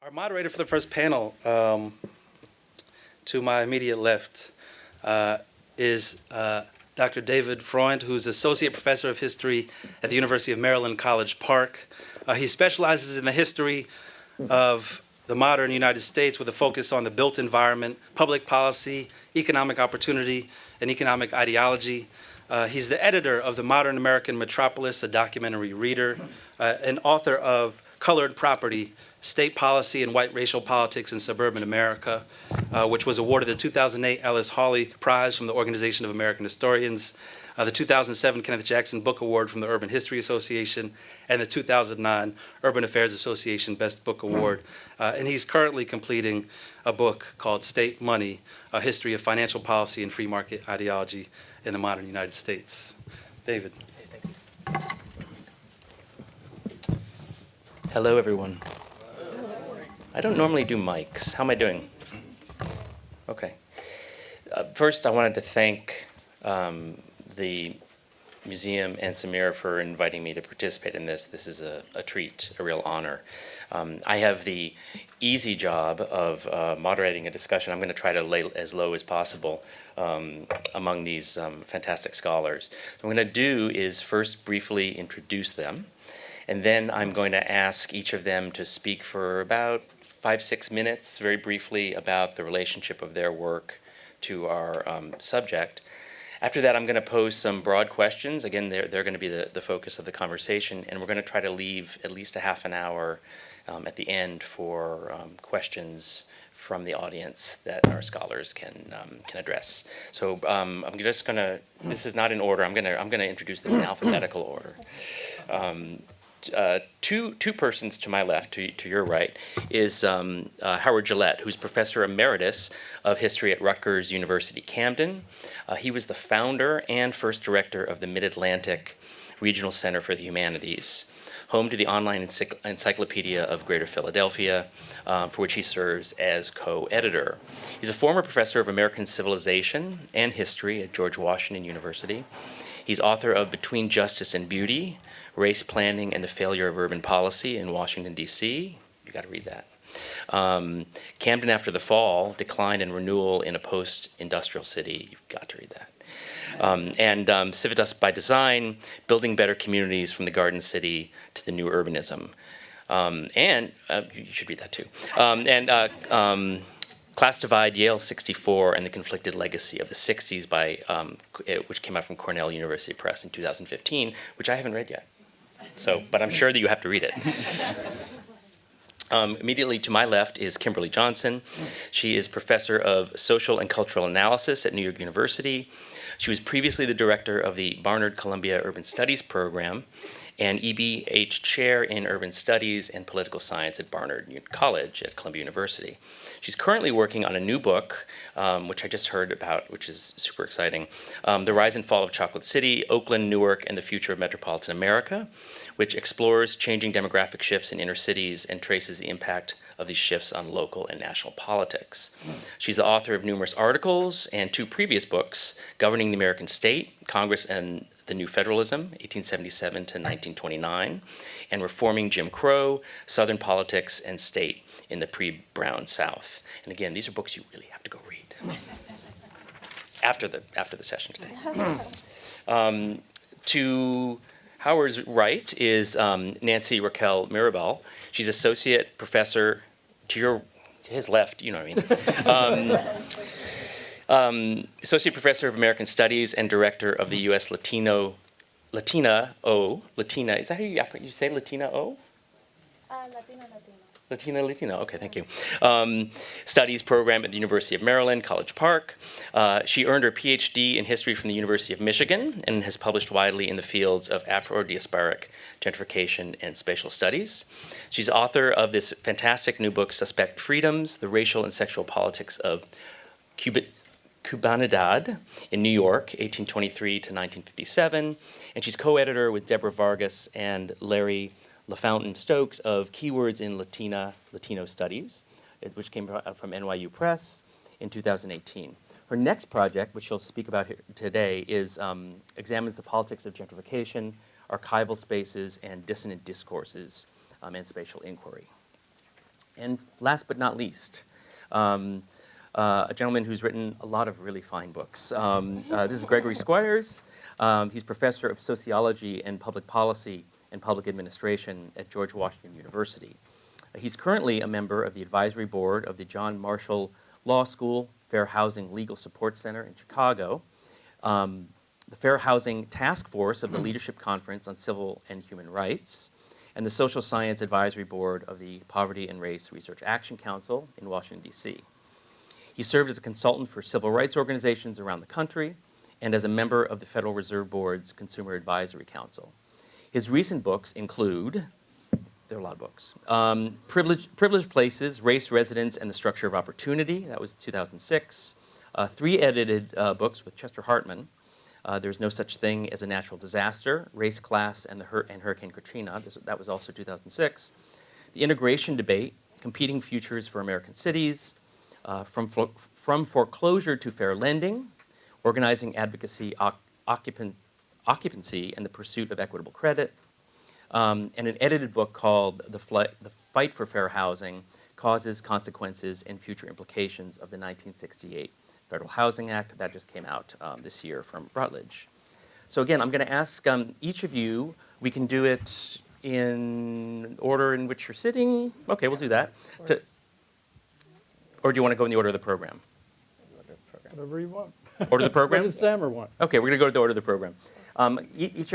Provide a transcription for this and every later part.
Our moderator for the first panel, to my immediate left, is Dr. David Freund, who's Associate Professor of History at the University of Maryland, College Park. He specializes in the history of the modern United States with a focus on the built environment, public policy, economic opportunity, and economic ideology. He's the editor of The Modern American Metropolis, a documentary reader, and author of Colored Property, State Policy and White Racial Politics in Suburban America, which was awarded the 2008 Ellis Hawley Prize from the Organization of American Historians, the 2007 Kenneth Jackson Book Award from the Urban History Association, and the 2009 Urban Affairs Association Best Book Award. And he's currently completing a book called State Money, A History of Financial Policy and Free Market Ideology in the Modern United States. David. Thank you. Hello, everyone. I don't normally do mics. How am I doing? Okay. First, I wanted to thank the museum and Samira for inviting me to participate in this. This is a treat, a real honor. I have the easy job of moderating a discussion. I'm going to try to lay as low as possible among these fantastic scholars. What I'm going to do is first briefly introduce them, and then I'm going to ask each of them to speak for about 5-6 minutes, very briefly, about the relationship of their work to our subject. After that, I'm going to pose some broad questions. Again, they're going to be the focus of the conversation, and we're going to try to leave at least a half an hour at the end for questions from the audience that our scholars can address. So I'm just going to, this is not in order, I'm going to introduce them in alphabetical order. Two persons to my left, to your right, is Howard Gillette, who's Professor Emeritus of History at Rutgers University, Camden. He was the founder and first director of the Mid-Atlantic Regional Center for the Humanities, home to the online Encyclopedia of Greater Philadelphia, for which he serves as co-editor. He's a former professor of American Civilization and History at George Washington University. He's author of Between Justice and Beauty, Race Planning and the Failure of Urban Policy in Washington, D.C. You got to read that. Camden After the Fall, Decline and Renewal in a Post-Industrial City. You've got to read that. And Civitas by Design, Building Better Communities from the Garden City to the New Urbanism. And you should read that too. Class Divide, Yale 64, and the Conflicted Legacy of the 60s, by which came out from Cornell University Press in 2015, which I haven't read yet. So, but I'm sure that you have to read it. Immediately to my left is Kimberley Johnson. She is Professor of Social and Cultural Analysis at New York University. She was previously the director of the Barnard-Columbia Urban Studies Program and EBH Chair in Urban Studies and Political Science at Barnard College at Columbia University. She's currently working on a new book, which I just heard about, which is super exciting, The Rise and Fall of Chocolate City, Oakland, Newark, and the Future of Metropolitan America, which explores changing demographic shifts in inner cities and traces the impact of these shifts on local and national politics. She's the author of numerous articles and 2 previous books, Governing the American State, Congress and the New Federalism, 1877 to 1929, and Reforming Jim Crow, Southern Politics and State in the Pre-Brown South. And again, these are books you really have to go read after the session today. To Howard's right is Nancy Raquel Mirabal. She's Associate Professor, to his left, you know what I mean. Associate Professor of American Studies and Director of the U.S. Latina, is that how you say Latina O? Latina, okay, thank you. Studies program at the University of Maryland, College Park. She earned her PhD in history from the University of Michigan and has published widely in the fields of Afro-diasporic gentrification and spatial studies. She's author of this fantastic new book, Suspect Freedoms, The Racial and Sexual Politics of Cubanidad in New York, 1823 to 1957. And she's co-editor with Deborah Vargas and Larry LaFountain Stokes of Keywords in Latino Studies, which came out from NYU Press in 2018. Her next project, which she'll speak about here today, is examines the politics of gentrification, archival spaces, and dissonant discourses, and spatial inquiry. And last but not least, a gentleman who's written a lot of really fine books. This is Gregory Squires. He's professor of sociology and public policy and public administration at George Washington University. He's currently a member of the advisory board of the John Marshall Law School Fair Housing Legal Support Center in Chicago, the Fair Housing Task Force of the Leadership Conference on Civil and Human Rights, and the Social Science Advisory Board of the Poverty and Race Research Action Council in Washington, D.C. He served as a consultant for civil rights organizations around the country and as a member of the Federal Reserve Board's Consumer Advisory Council. His recent books include, there are a lot of books, Privileged Places, Race, Residence, and the Structure of Opportunity, that was 2006, 3 edited books with Chester Hartman, There's No Such Thing as a Natural Disaster, Race, Class, and Hurricane Katrina, that was also 2006, The Integration Debate, Competing Futures for American Cities, From Foreclosure to Fair Lending, Organizing Advocacy, Occupancy, and the Pursuit of Equitable Credit, and an edited book called The Fight for Fair Housing, Causes, Consequences, and Future Implications of the 1968 Federal Housing Act. That just came out this year from Rutgers. So again, I'm going to ask each of you, we can do it in order in which you're sitting. Okay, we'll do that. Or do you want to go in the order of the program? Whatever you want. Order of the program? What does Sammer want? Okay, we're going to go to the order of the program. Each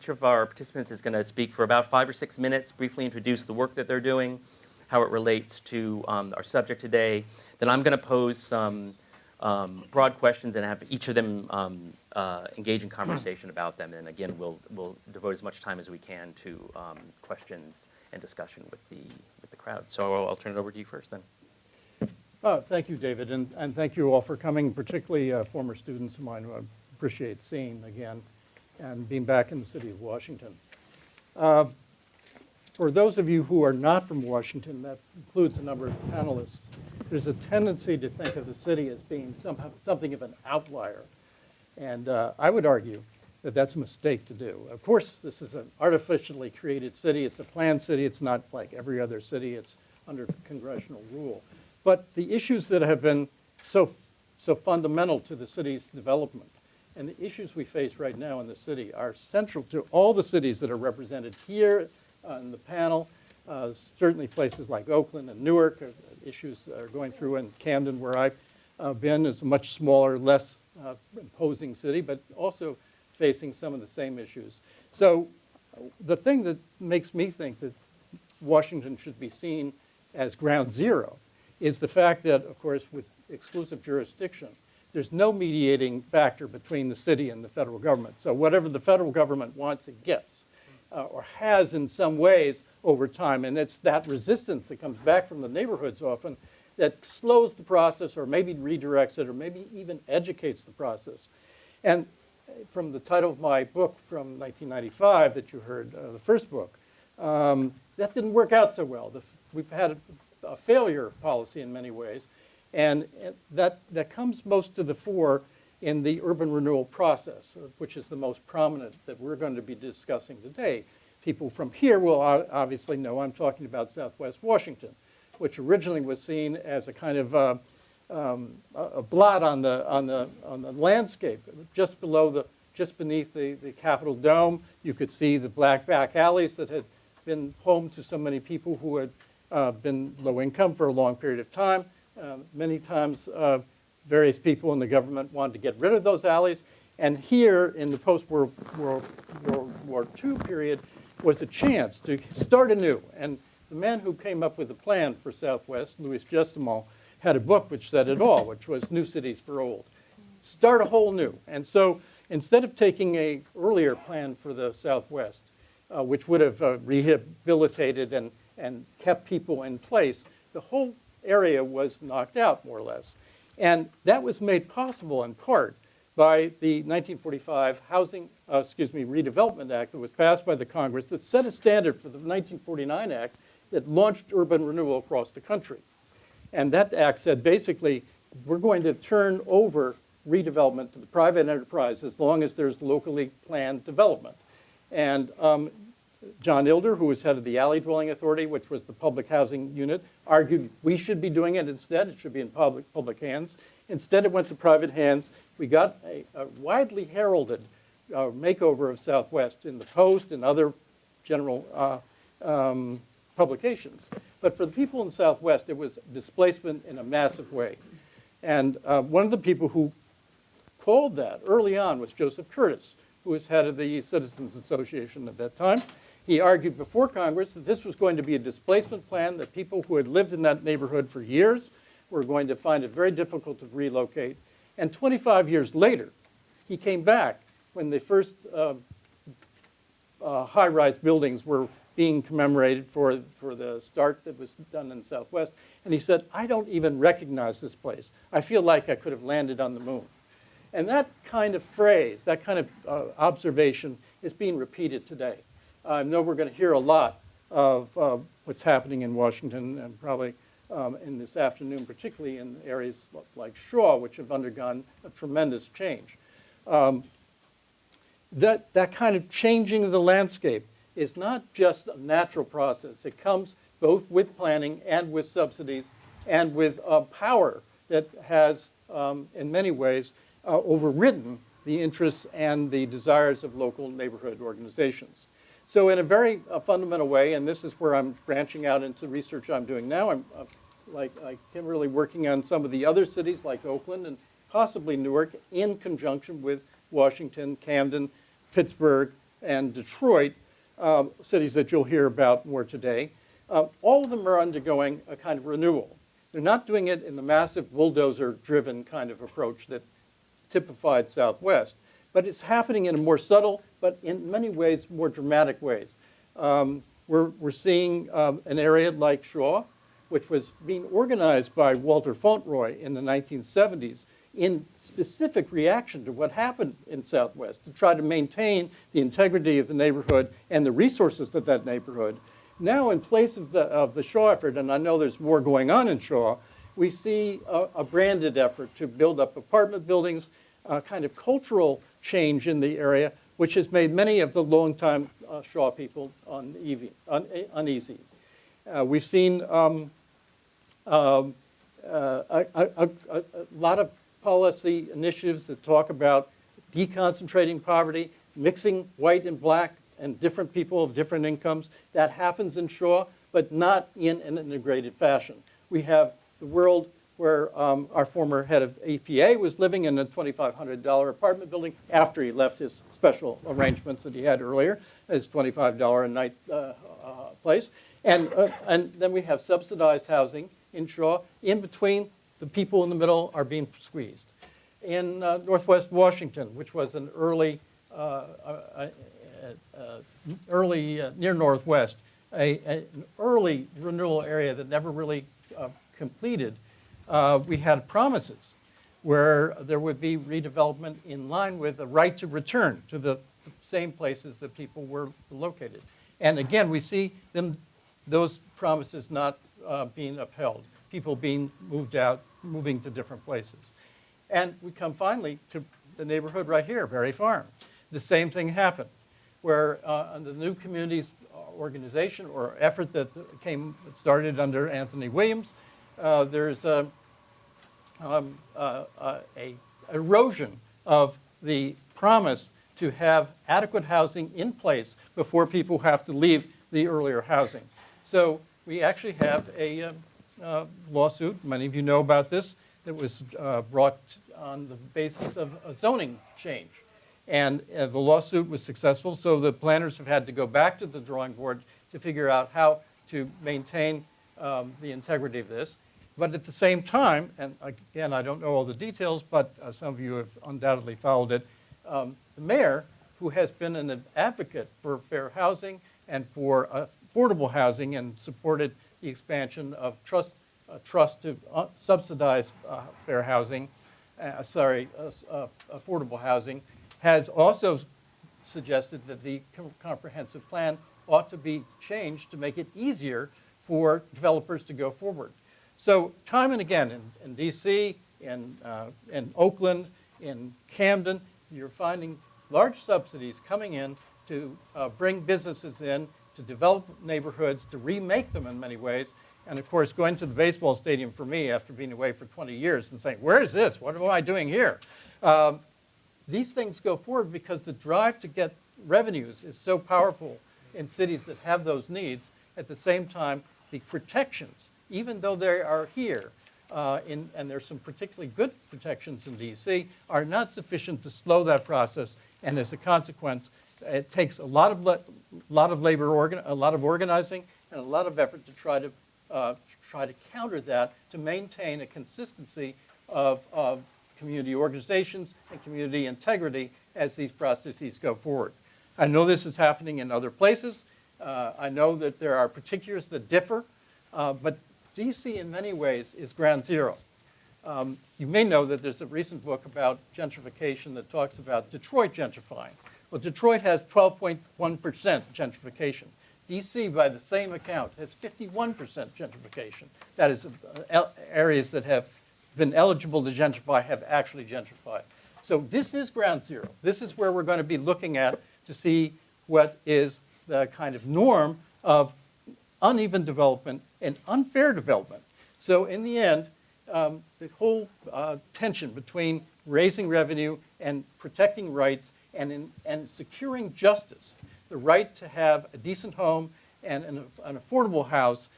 of our participants is going to speak for about 5 or 6 minutes, briefly introduce the work that they're doing, how it relates to our subject today. Then I'm going to pose some broad questions and have each of them engage in conversation about them. And again, we'll devote as much time as we can to questions and discussion with the crowd. So I'll turn it over to you first then. Thank you, David, and thank you all for coming, particularly former students of mine who I appreciate seeing again and being back in the city of Washington. For those of you who are not from Washington, that includes a number of panelists, there's a tendency to think of the city as being something of an outlier. And I would argue that that's a mistake to do. Of course, this is an artificially created city. It's a planned city. It's not like every other city. It's under congressional rule. But the issues that have been so fundamental to the city's development and the issues we face right now in the city are central to all the cities that are represented here in the panel. Certainly places like Oakland and Newark, issues that are going through, and Camden, where I've been, is a much smaller, less imposing city, but also facing some of the same issues. So the thing that makes me think that Washington should be seen as ground zero is the fact that, of course, with exclusive jurisdiction, there's no mediating factor between the city and the federal government. So whatever the federal government wants, it gets, or has in some ways over time. And it's that resistance that comes back from the neighborhoods often that slows the process or maybe redirects it or maybe even educates the process. And from the title of my book from 1995 that you heard, the first book, that didn't work out so well. We've had a failure policy in many ways, and that comes most to the fore in the urban renewal process, which is the most prominent that we're going to be discussing today. People from here will obviously know I'm talking about Southwest Washington, which originally was seen as a kind of a blot on the landscape. Just beneath the Capitol Dome, you could see the black back alleys that had been home to so many people who had been low income for a long period of time. Many times, various people in the government wanted to get rid of those alleys. And here, in the post-World War II period, was a chance to start anew. And the man who came up with the plan for Southwest, Louis Justimal, had a book which said it all, which was New Cities for Old. Start a whole new. And so instead of taking an earlier plan for the Southwest, which would have rehabilitated and kept people in place, the whole area was knocked out, more or less. And that was made possible in part by the 1945 Redevelopment Act that was passed by the Congress that set a standard for the 1949 Act that launched urban renewal across the country. And that act said basically, we're going to turn over redevelopment to the private enterprise as long as there's locally planned development. And John Ilder, who was head of the Alley Dwelling Authority, which was the public housing unit, argued we should be doing it instead. It should be in public hands. Instead, it went to private hands. We got a widely heralded makeover of Southwest in the Post and other general publications. But for the people in the Southwest, it was displacement in a massive way. And one of the people who called that early on was Joseph Curtis, who was head of the Citizens Association at that time. He argued before Congress that this was going to be a displacement plan, that people who had lived in that neighborhood for years were going to find it very difficult to relocate. And 25 years later, he came back when the first high-rise buildings were being commemorated for the start that was done in the Southwest. And he said, I don't even recognize this place. I feel like I could have landed on the moon. And that kind of phrase, that kind of observation is being repeated today. I know we're going to hear a lot of what's happening in Washington and probably in this afternoon, particularly in areas like Shaw, which have undergone a tremendous change. That kind of changing of the landscape is not just a natural process. It comes both with planning and with subsidies and with power that has, in many ways, overridden the interests and the desires of local neighborhood organizations. So in a very fundamental way, and this is where I'm branching out into research I'm doing now, I'm like Kimberley working on some of the other cities like Oakland and possibly Newark in conjunction with Washington, Camden, Pittsburgh, and Detroit, cities that you'll hear about more today. All of them are undergoing a kind of renewal. They're not doing it in the massive bulldozer-driven kind of approach that typified Southwest, but it's happening in a more subtle, but in many ways more dramatic ways. We're seeing an area like Shaw, which was being organized by Walter Fauntleroy in the 1970s in specific reaction to what happened in Southwest to try to maintain the integrity of the neighborhood and the resources of that neighborhood. Now, in place of the Shaw effort, and I know there's more going on in Shaw, we see a branded effort to build up apartment buildings, a kind of cultural change in the area, which has made many of the longtime Shaw people uneasy. We've seen a lot of policy initiatives that talk about deconcentrating poverty, mixing white and black and different people of different incomes. That happens in Shaw, but not in an integrated fashion. We have the world where our former head of EPA was living in a $2,500 apartment building after he left his special arrangements that he had earlier, his $25 a night place. And then we have subsidized housing in Shaw. In between, the people in the middle are being squeezed. In Northwest Washington, which was an early near Northwest, an early renewal area that never really completed, we had promises where there would be redevelopment in line with a right to return to the same places that people were located. And again, we see those promises not being upheld, people being moved out, moving to different places. And we come finally to the neighborhood right here, Berry Farm. The same thing happened, where the new communities organization or effort that started under Anthony Williams, there's a erosion of the promise to have adequate housing in place before people have to leave the earlier housing. So we actually have a lawsuit, many of you know about this, that was brought on the basis of a zoning change. And the lawsuit was successful, so the planners have had to go back to the drawing board to figure out how to maintain the integrity of this. But at the same time, and again, I don't know all the details, but some of you have undoubtedly followed it, the mayor, who has been an advocate for fair housing and for affordable housing and supported the expansion of trust to subsidize fair housing, affordable housing, has also suggested that the comprehensive plan ought to be changed to make it easier for developers to go forward. So time and again in DC, in Oakland, in Camden, you're finding large subsidies coming in to bring businesses in, to develop neighborhoods, to remake them in many ways. And of course, going to the baseball stadium for me after being away for 20 years and saying, where is this? What am I doing here? These things go forward because the drive to get revenues is so powerful in cities that have those needs. At the same time, the protections, even though they are here, and there's some particularly good protections in DC, are not sufficient to slow that process. And as a consequence, it takes a lot of labor, a lot of organizing, and a lot of effort to try to counter that, to maintain a consistency of community organizations and community integrity as these processes go forward. I know this is happening in other places. I know that there are particulars that differ, but DC in many ways is ground zero. You may know that there's a recent book about gentrification that talks about Detroit gentrifying. Well, Detroit has 12.1% gentrification. DC, by the same account, has 51% gentrification. That is, areas that have been eligible to gentrify have actually gentrified. So this is ground zero. This is where we're going to be looking at to see what is the kind of norm of uneven development and unfair development. So in the end, the whole tension between raising revenue and protecting rights and securing justice, the right to have a decent home and an affordable house,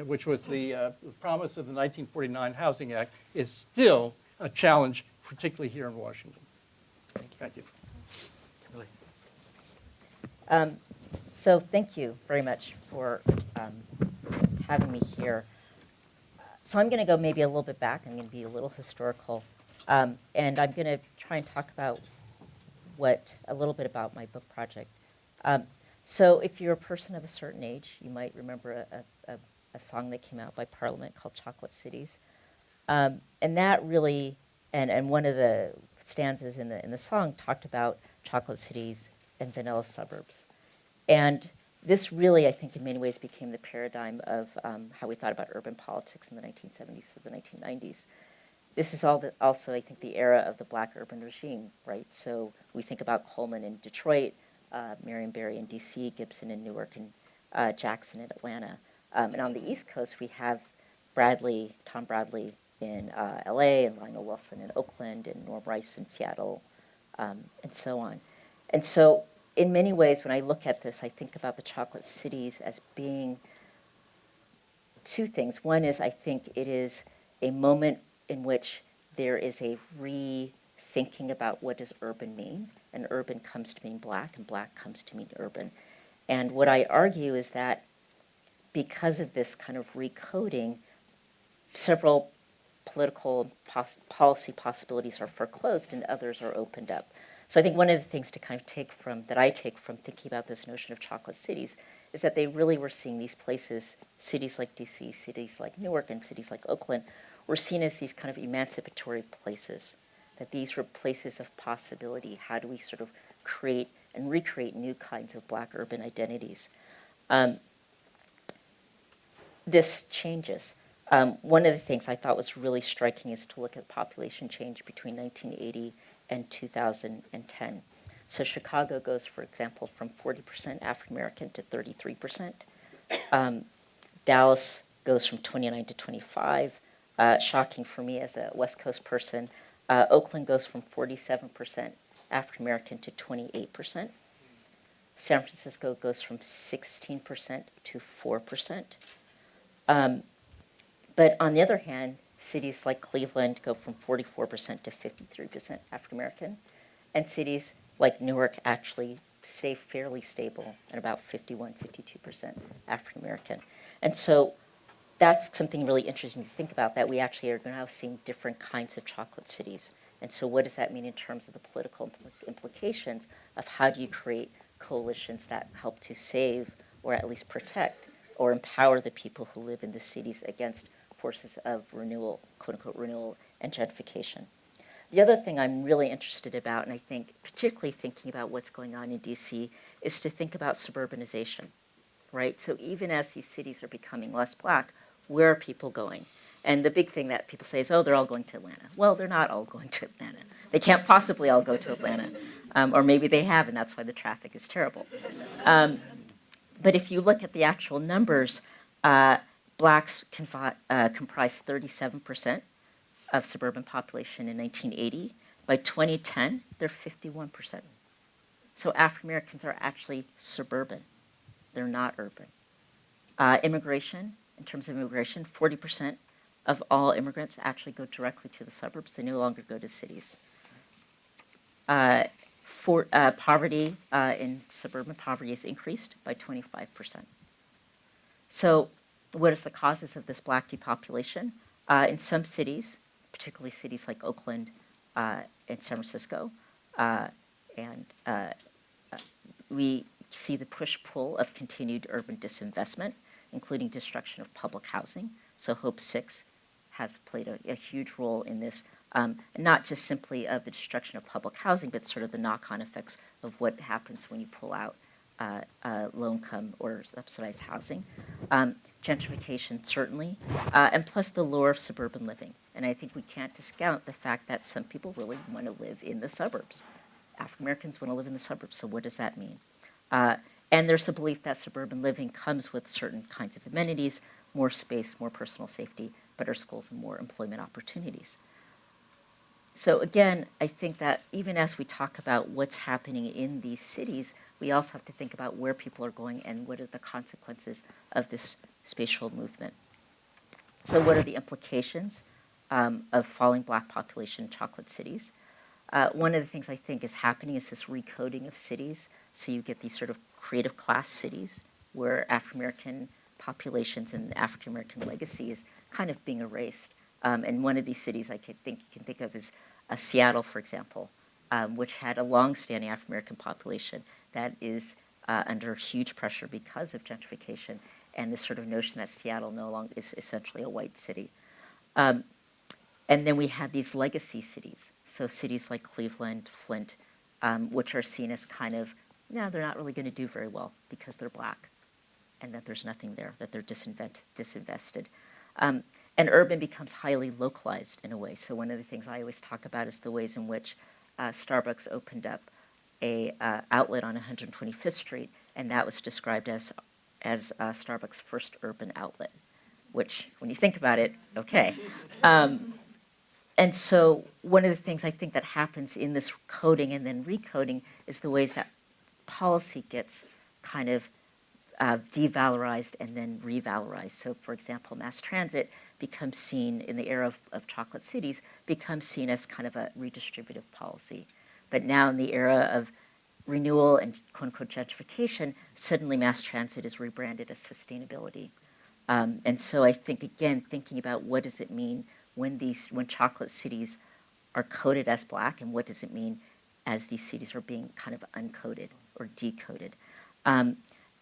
which was the promise of the 1949 Housing Act, is still a challenge, particularly here in Washington. Thank you. So thank you very much for having me here. So I'm going to go maybe a little bit back. I'm going to be a little historical. And I'm going to try and talk about a little bit about my book project. So if you're a person of a certain age, you might remember a song that came out by Parliament called Chocolate Cities. And that really, and one of the stanzas in the song talked about chocolate cities and vanilla suburbs. And this really, I think, in many ways became the paradigm of how we thought about urban politics in the 1970s to the 1990s. This is also, I think, the era of the black urban regime, right? So we think about Coleman in Detroit, Marion Barry in DC, Gibson in Newark, and Jackson in Atlanta. And on the East Coast, we have Tom Bradley in LA, and Lionel Wilson in Oakland, and Norm Rice in Seattle, and so on. And so in many ways, when I look at this, I think about the chocolate cities as being two things. One is I think it is a moment in which there is a rethinking about what does urban mean, and urban comes to mean black, and black comes to mean urban. And what I argue is that because of this kind of recoding, several political policy possibilities are foreclosed and others are opened up. So I think one of the things to kind of that I take from thinking about this notion of chocolate cities is that they really were seeing these places, cities like DC, cities like Newark, and cities like Oakland, were seen as these kind of emancipatory places, that these were places of possibility. How do we sort of create and recreate new kinds of black urban identities? This changes. One of the things I thought was really striking is to look at population change between 1980 and 2010. So Chicago goes, for example, from 40% African American to 33%. Dallas goes from 29 to 25. Shocking for me as a West Coast person. Oakland goes from 47% African American to 28%. San Francisco goes from 16% to 4%. But on the other hand, cities like Cleveland go from 44% to 53% African American, and cities like Newark actually stay fairly stable at about 52% African American. And so that's something really interesting to think about, that we actually are now seeing different kinds of chocolate cities. And so what does that mean in terms of the political implications of how do you create coalitions that help to save or at least protect or empower the people who live in the cities against forces of renewal, quote-unquote renewal, and gentrification. The other thing I'm really interested about, and I think particularly thinking about what's going on in DC, is to think about suburbanization, right? So even as these cities are becoming less black, where are people going? And the big thing that people say is, oh, they're all going to Atlanta. Well, they're not all going to Atlanta. They can't possibly all go to Atlanta. Or maybe they have, and that's why the traffic is terrible. But if you look at the actual numbers, blacks comprised 37% of suburban population in 1980. By 2010, they're 51%. So African Americans are actually suburban. They're not urban. Immigration, in terms of immigration, 40% of all immigrants actually go directly to the suburbs. They no longer go to cities. Poverty in suburban poverty has increased by 25%. So what is the causes of this black depopulation? In some cities, particularly cities like Oakland and San Francisco, we see the push-pull of continued urban disinvestment, including destruction of public housing. So Hope 6 has played a huge role in this, not just simply of the destruction of public housing, but sort of the knock-on effects of what happens when you pull out low-income or subsidized housing. Gentrification, certainly, and plus the lure of suburban living. And I think we can't discount the fact that some people really want to live in the suburbs. African Americans want to live in the suburbs, so what does that mean? And there's the belief that suburban living comes with certain kinds of amenities, more space, more personal safety, better schools, and more employment opportunities. So again, I think that even as we talk about what's happening in these cities, we also have to think about where people are going and what are the consequences of this spatial movement. So what are the implications of falling black population in chocolate cities? One of the things I think is happening is this recoding of cities. So you get these sort of creative class cities where African-American populations and African-American legacy is kind of being erased. And one of these cities I can think of is Seattle, for example, which had a long-standing African-American population that is under huge pressure because of gentrification and this sort of notion that Seattle no longer is essentially a white city. And then we have these legacy cities, so cities like Cleveland, Flint, which are seen as kind of, no, they're not really going to do very well because they're black and that there's nothing there, that they're disinvested. And urban becomes highly localized in a way. So one of the things I always talk about is the ways in which Starbucks opened up a outlet on 125th Street, and that was described as Starbucks' first urban outlet, which, when you think about it, okay. And so one of the things I think that happens in this coding and then recoding is the ways that policy gets kind of devalorized and then revalorized. So for example, mass transit becomes seen in the era of chocolate cities, becomes seen as kind of a redistributive policy. But now in the era of renewal and quote unquote gentrification, suddenly mass transit is rebranded as sustainability. And so I think, again, thinking about what does it mean when chocolate cities are coded as black, and what does it mean as these cities are being kind of uncoded or decoded.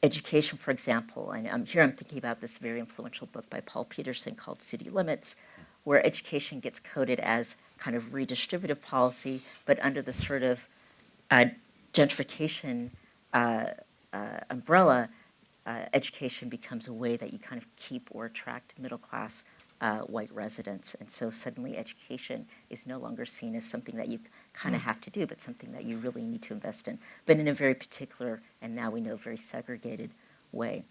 Education, for example, and I'm thinking about this very influential book by Paul Peterson called City Limits, where education gets coded as kind of redistributive policy, but under the sort of gentrification umbrella, education becomes a way that you kind of keep or attract middle-class white residents. And so suddenly education is no longer seen as something that you kind of have to do, but something that you really need to invest in, but in a very particular, and now we know, very segregated way.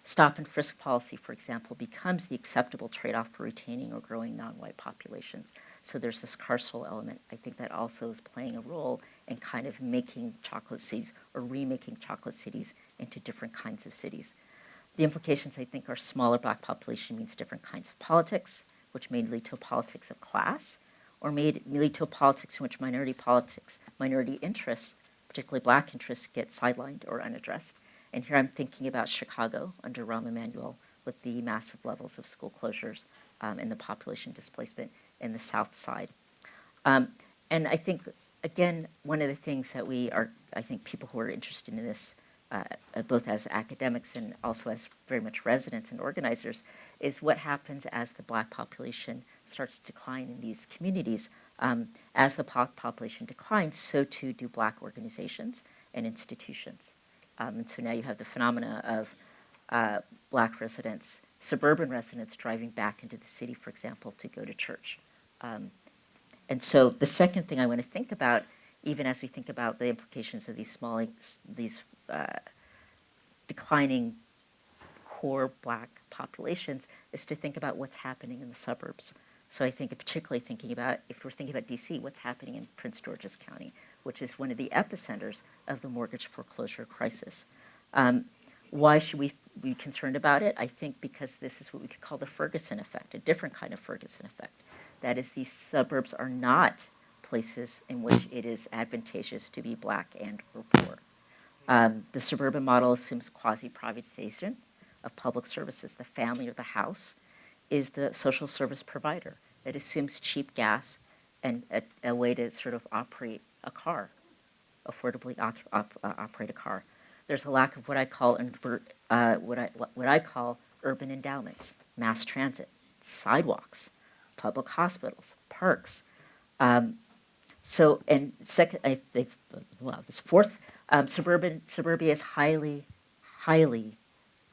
Stop and frisk policy, for example, becomes the acceptable trade-off for retaining or growing non-white populations. So there's this carceral element, I think, that also is playing a role in kind of making chocolate cities or remaking chocolate cities into different kinds of cities. The implications, I think, are smaller black population means different kinds of politics, which may lead to a politics of class, or may lead to a politics in which minority interests, particularly black interests, get sidelined or unaddressed. And here I'm thinking about Chicago under Rahm Emanuel with the massive levels of school closures and the population displacement in the South Side. And I think, again, one of the things that I think people who are interested in this, both as academics and also as very much residents and organizers, is what happens as the black population starts to decline in these communities. As the population declines, so too do black organizations and institutions. And so now you have the phenomena of black residents, suburban residents driving back into the city, for example, to go to church. And so the second thing I want to think about even as we think about the implications of these declining core Black populations, is to think about what's happening in the suburbs. So I think particularly thinking about, if we're thinking about DC, what's happening in Prince George's County, which is one of the epicenters of the mortgage foreclosure crisis. Why should we be concerned about it? I think because this is what we could call the Ferguson effect, a different kind of Ferguson effect. That is, these suburbs are not places in which it is advantageous to be Black and or poor. The suburban model assumes quasi-privatization of public services. The family or the house is the social service provider. It assumes cheap gas and a way to sort of operate a car, affordably operate a car. There's a lack of what I call urban endowments, mass transit, sidewalks, public hospitals, parks. Suburbia is highly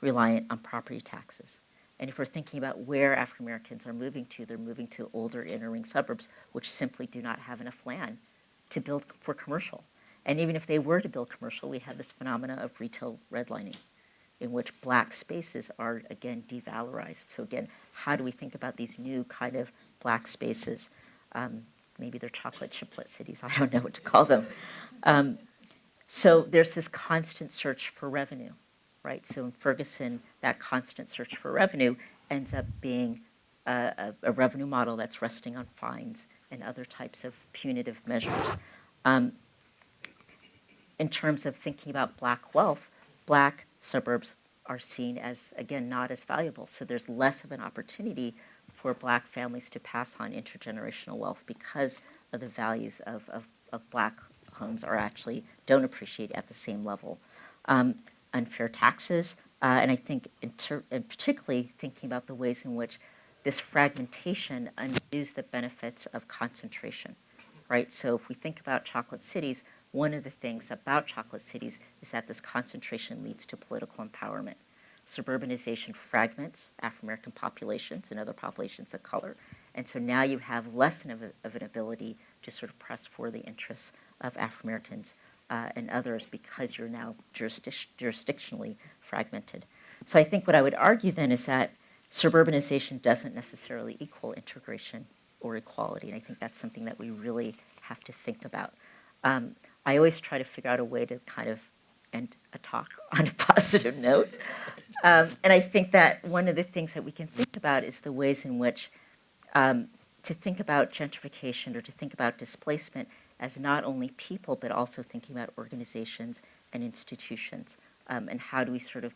reliant on property taxes. And if we're thinking about where African Americans are moving to, they're moving to older inner ring suburbs, which simply do not have enough land to build for commercial. And even if they were to build commercial, we have this phenomena of retail redlining, in which Black spaces are, again, devalorized. So again, how do we think about these new kind of Black spaces? Maybe they're chocolate chiplet cities, I don't know what to call them. So there's this constant search for revenue, right? So in Ferguson, that constant search for revenue ends up being a revenue model that's resting on fines and other types of punitive measures. In terms of thinking about Black wealth, Black suburbs are seen as, again, not as valuable. So there's less of an opportunity for Black families to pass on intergenerational wealth because of the values of Black homes don't appreciate at the same level. Unfair taxes, and I think and particularly thinking about the ways in which this fragmentation undoes the benefits of concentration, right? So if we think about chocolate cities, one of the things about chocolate cities is that this concentration leads to political empowerment. Suburbanization fragments African-American populations and other populations of color. And so now you have less of an ability to sort of press for the interests of African-Americans and others because you're now jurisdictionally fragmented. So I think what I would argue then is that suburbanization doesn't necessarily equal integration or equality. And I think that's something that we really have to think about. I always try to figure out a way to kind of end a talk on a positive note. And I think that one of the things that we can think about is the ways in which to think about gentrification or to think about displacement as not only people, but also thinking about organizations and institutions. And how do we sort of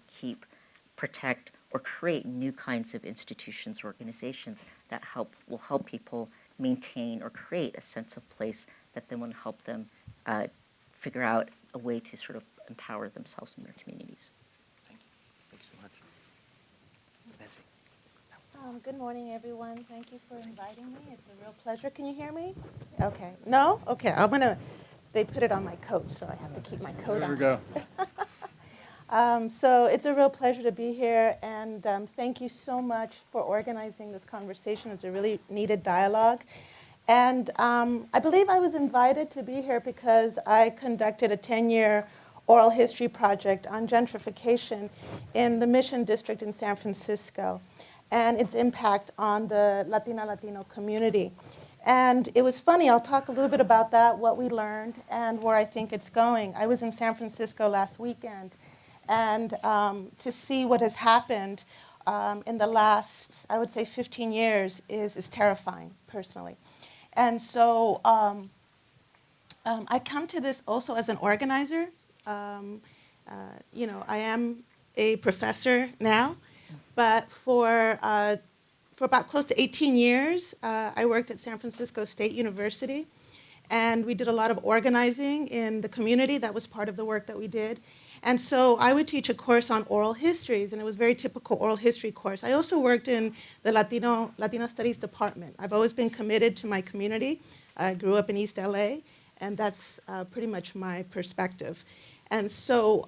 protect, or create new kinds of institutions, organizations that will help people maintain or create a sense of place that then will help them figure out a way to sort of empower themselves and their communities. Thank you. Thank you so much. Good morning, everyone. Thank you for inviting me. It's a real pleasure. Can you hear me? Okay. No? Okay. They put it on my coat, so I have to keep my coat on. There we go. So it's a real pleasure to be here, and thank you so much for organizing this conversation. It's a really needed dialogue. And I believe I was invited to be here because I conducted a 10-year oral history project on gentrification in the Mission District in San Francisco and its impact on the Latino community. And it was funny, I'll talk a little bit about that, what we learned, and where I think it's going. I was in San Francisco last weekend, and to see what has happened in the last, I would say, 15 years is terrifying, personally. And so I come to this also as an organizer. I am a professor now, but for about close to 18 years, I worked at San Francisco State University, and we did a lot of organizing in the community. That was part of the work that we did. And so I would teach a course on oral histories, and it was a very typical oral history course. I also worked in the Latino Studies department. I've always been committed to my community. I grew up in East LA, and that's pretty much my perspective. And so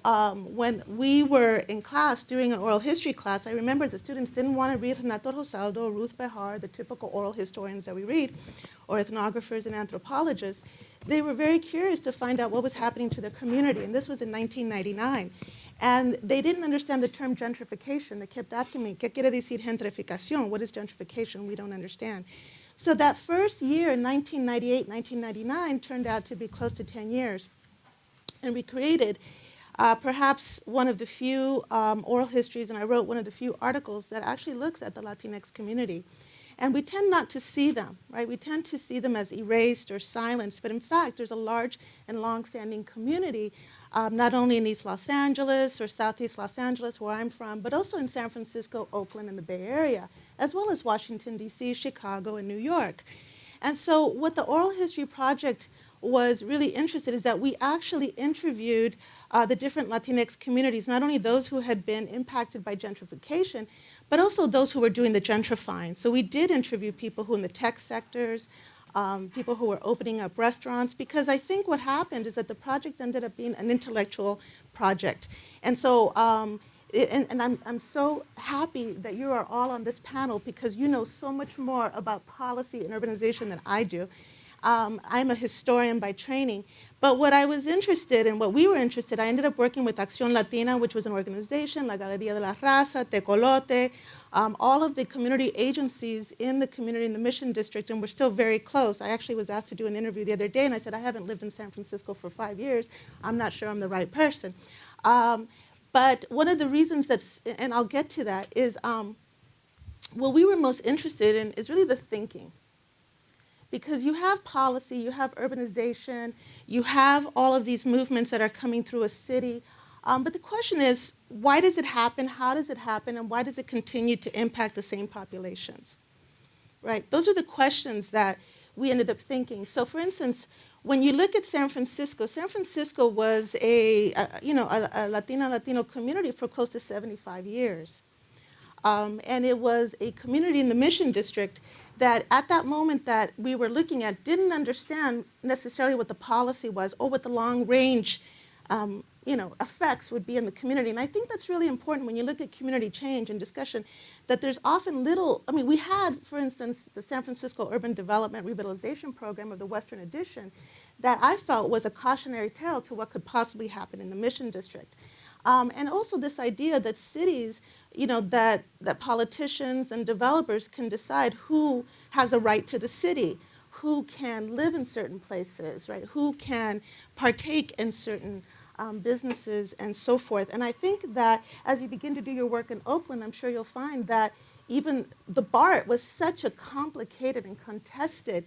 when we were in class doing an oral history class, I remember the students didn't want to read Renato Rosaldo, Ruth Behar, the typical oral historians that we read, or ethnographers and anthropologists. They were very curious to find out what was happening to their community, and this was in 1999. And they didn't understand the term gentrification. They kept asking me, ¿Qué quiere decir gentrificación? What is gentrification? We don't understand. So that first year, in 1998, 1999, turned out to be close to 10 years. And we created perhaps one of the few oral histories, and I wrote one of the few articles that actually looks at the Latinx community. And we tend not to see them, right? We tend to see them as erased or silenced, but in fact, there's a large and long-standing community, not only in East Los Angeles or Southeast Los Angeles, where I'm from, but also in San Francisco, Oakland, and the Bay Area, as well as Washington, D.C., Chicago, and New York. And so what the Oral History Project was really interested is that we actually interviewed the different Latinx communities, not only those who had been impacted by gentrification, but also those who were doing the gentrifying. So we did interview people who in the tech sectors, people who were opening up restaurants, because I think what happened is that the project ended up being an intellectual project. And so I'm so happy that you are all on this panel because you know so much more about policy and urbanization than I do. I'm a historian by training, but what I was interested in, what we were interested, I ended up working with Acción Latina, which was an organization, La Galería de la Raza, Tecolote, all of the community agencies in the community in the Mission District, and we're still very close. I actually was asked to do an interview the other day, and I said, I haven't lived in San Francisco for 5 years. I'm not sure I'm the right person. But one of the reasons that's, and I'll get to that, is what we were most interested in is really the thinking. Because you have policy, you have urbanization, you have all of these movements that are coming through a city. But the question is, why does it happen, how does it happen, and why does it continue to impact the same populations? Right? Those are the questions that we ended up thinking. So for instance, when you look at San Francisco was a Latino community for close to 75 years. And it was a community in the Mission District that at that moment that we were looking at didn't understand necessarily what the policy was or what the long-range effects would be in the community. And I think that's really important when you look at community change and discussion, that there's often little, I mean, we had, for instance, the San Francisco Urban Development Revitalization Program of the Western Edition that I felt was a cautionary tale to what could possibly happen in the Mission District. And also this idea that cities, that politicians and developers can decide who has a right to the city, who can live in certain places, right? Who can partake in certain businesses and so forth. And I think that as you begin to do your work in Oakland, I'm sure you'll find that even the BART was such a complicated and contested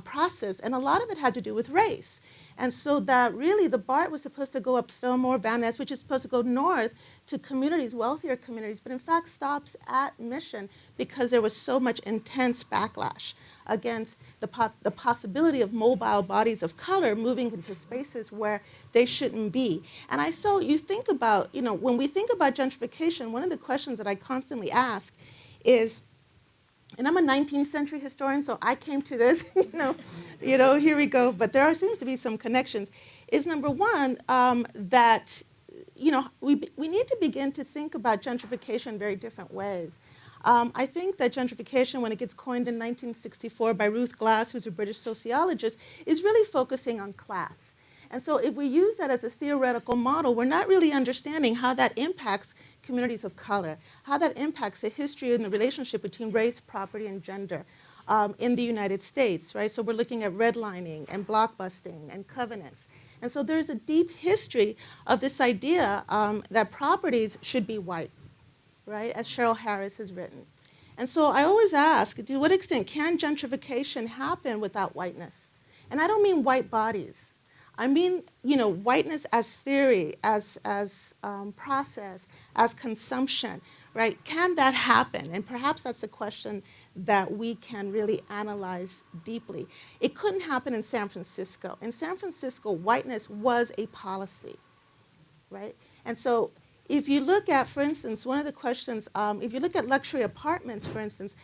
process, and a lot of it had to do with race. And so that really the BART was supposed to go up Fillmore, Van Ness, which is supposed to go north to communities, wealthier communities, but in fact stops at Mission because there was so much intense backlash against the possibility of mobile bodies of color moving into spaces where they shouldn't be. And so you think about, when we think about gentrification, one of the questions that I constantly ask is, and I'm a 19th century historian, so I came to this, here we go. But there seems to be some connections. Is number one, that, we need to begin to think about gentrification in very different ways. I think that gentrification, when it gets coined in 1964 by Ruth Glass, who's a British sociologist, is really focusing on class. And so if we use that as a theoretical model, we're not really understanding how that impacts communities of color, how that impacts the history and the relationship between race, property, and gender in the United States, right? So we're looking at redlining and blockbusting and covenants. And so there's a deep history of this idea that properties should be white, right, as Cheryl Harris has written. And so I always ask, to what extent can gentrification happen without whiteness? And I don't mean white bodies. I mean, whiteness as theory, as process, as consumption, right? Can that happen? And perhaps that's the question that we can really analyze deeply. It couldn't happen in San Francisco. In San Francisco, whiteness was a policy, right? And so if you look at, for instance, one of the questions, if you look at luxury apartments, for instance,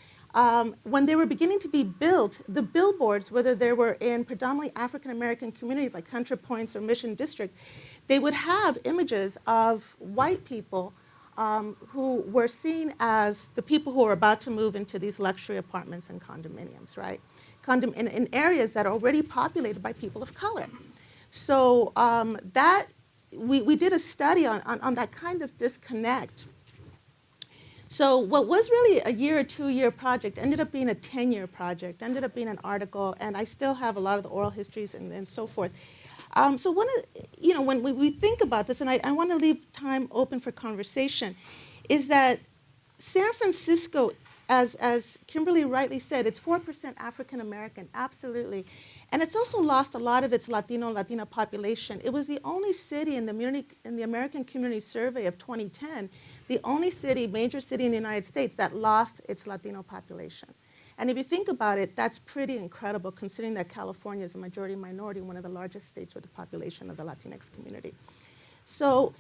when they were beginning to be built, the billboards, whether they were in predominantly African-American communities like Hunter Points or Mission District, they would have images of white people who were seen as the people who are about to move into these luxury apartments and condominiums, right? In areas that are already populated by people of color. So we did a study on that kind of disconnect. So what was really a year or 2 year project ended up being a 10-year project, ended up being an article, and I still have a lot of the oral histories and so forth. So when we think about this, and I want to leave time open for conversation, is that San Francisco, as Kimberley rightly said, it's 4% African American, absolutely. And it's also lost a lot of its Latina population. It was the only city in the American Community Survey of 2010, the only major city in the United States that lost its Latino population. And if you think about it, that's pretty incredible considering that California is a majority minority, one of the largest states with the population of the Latinx community. So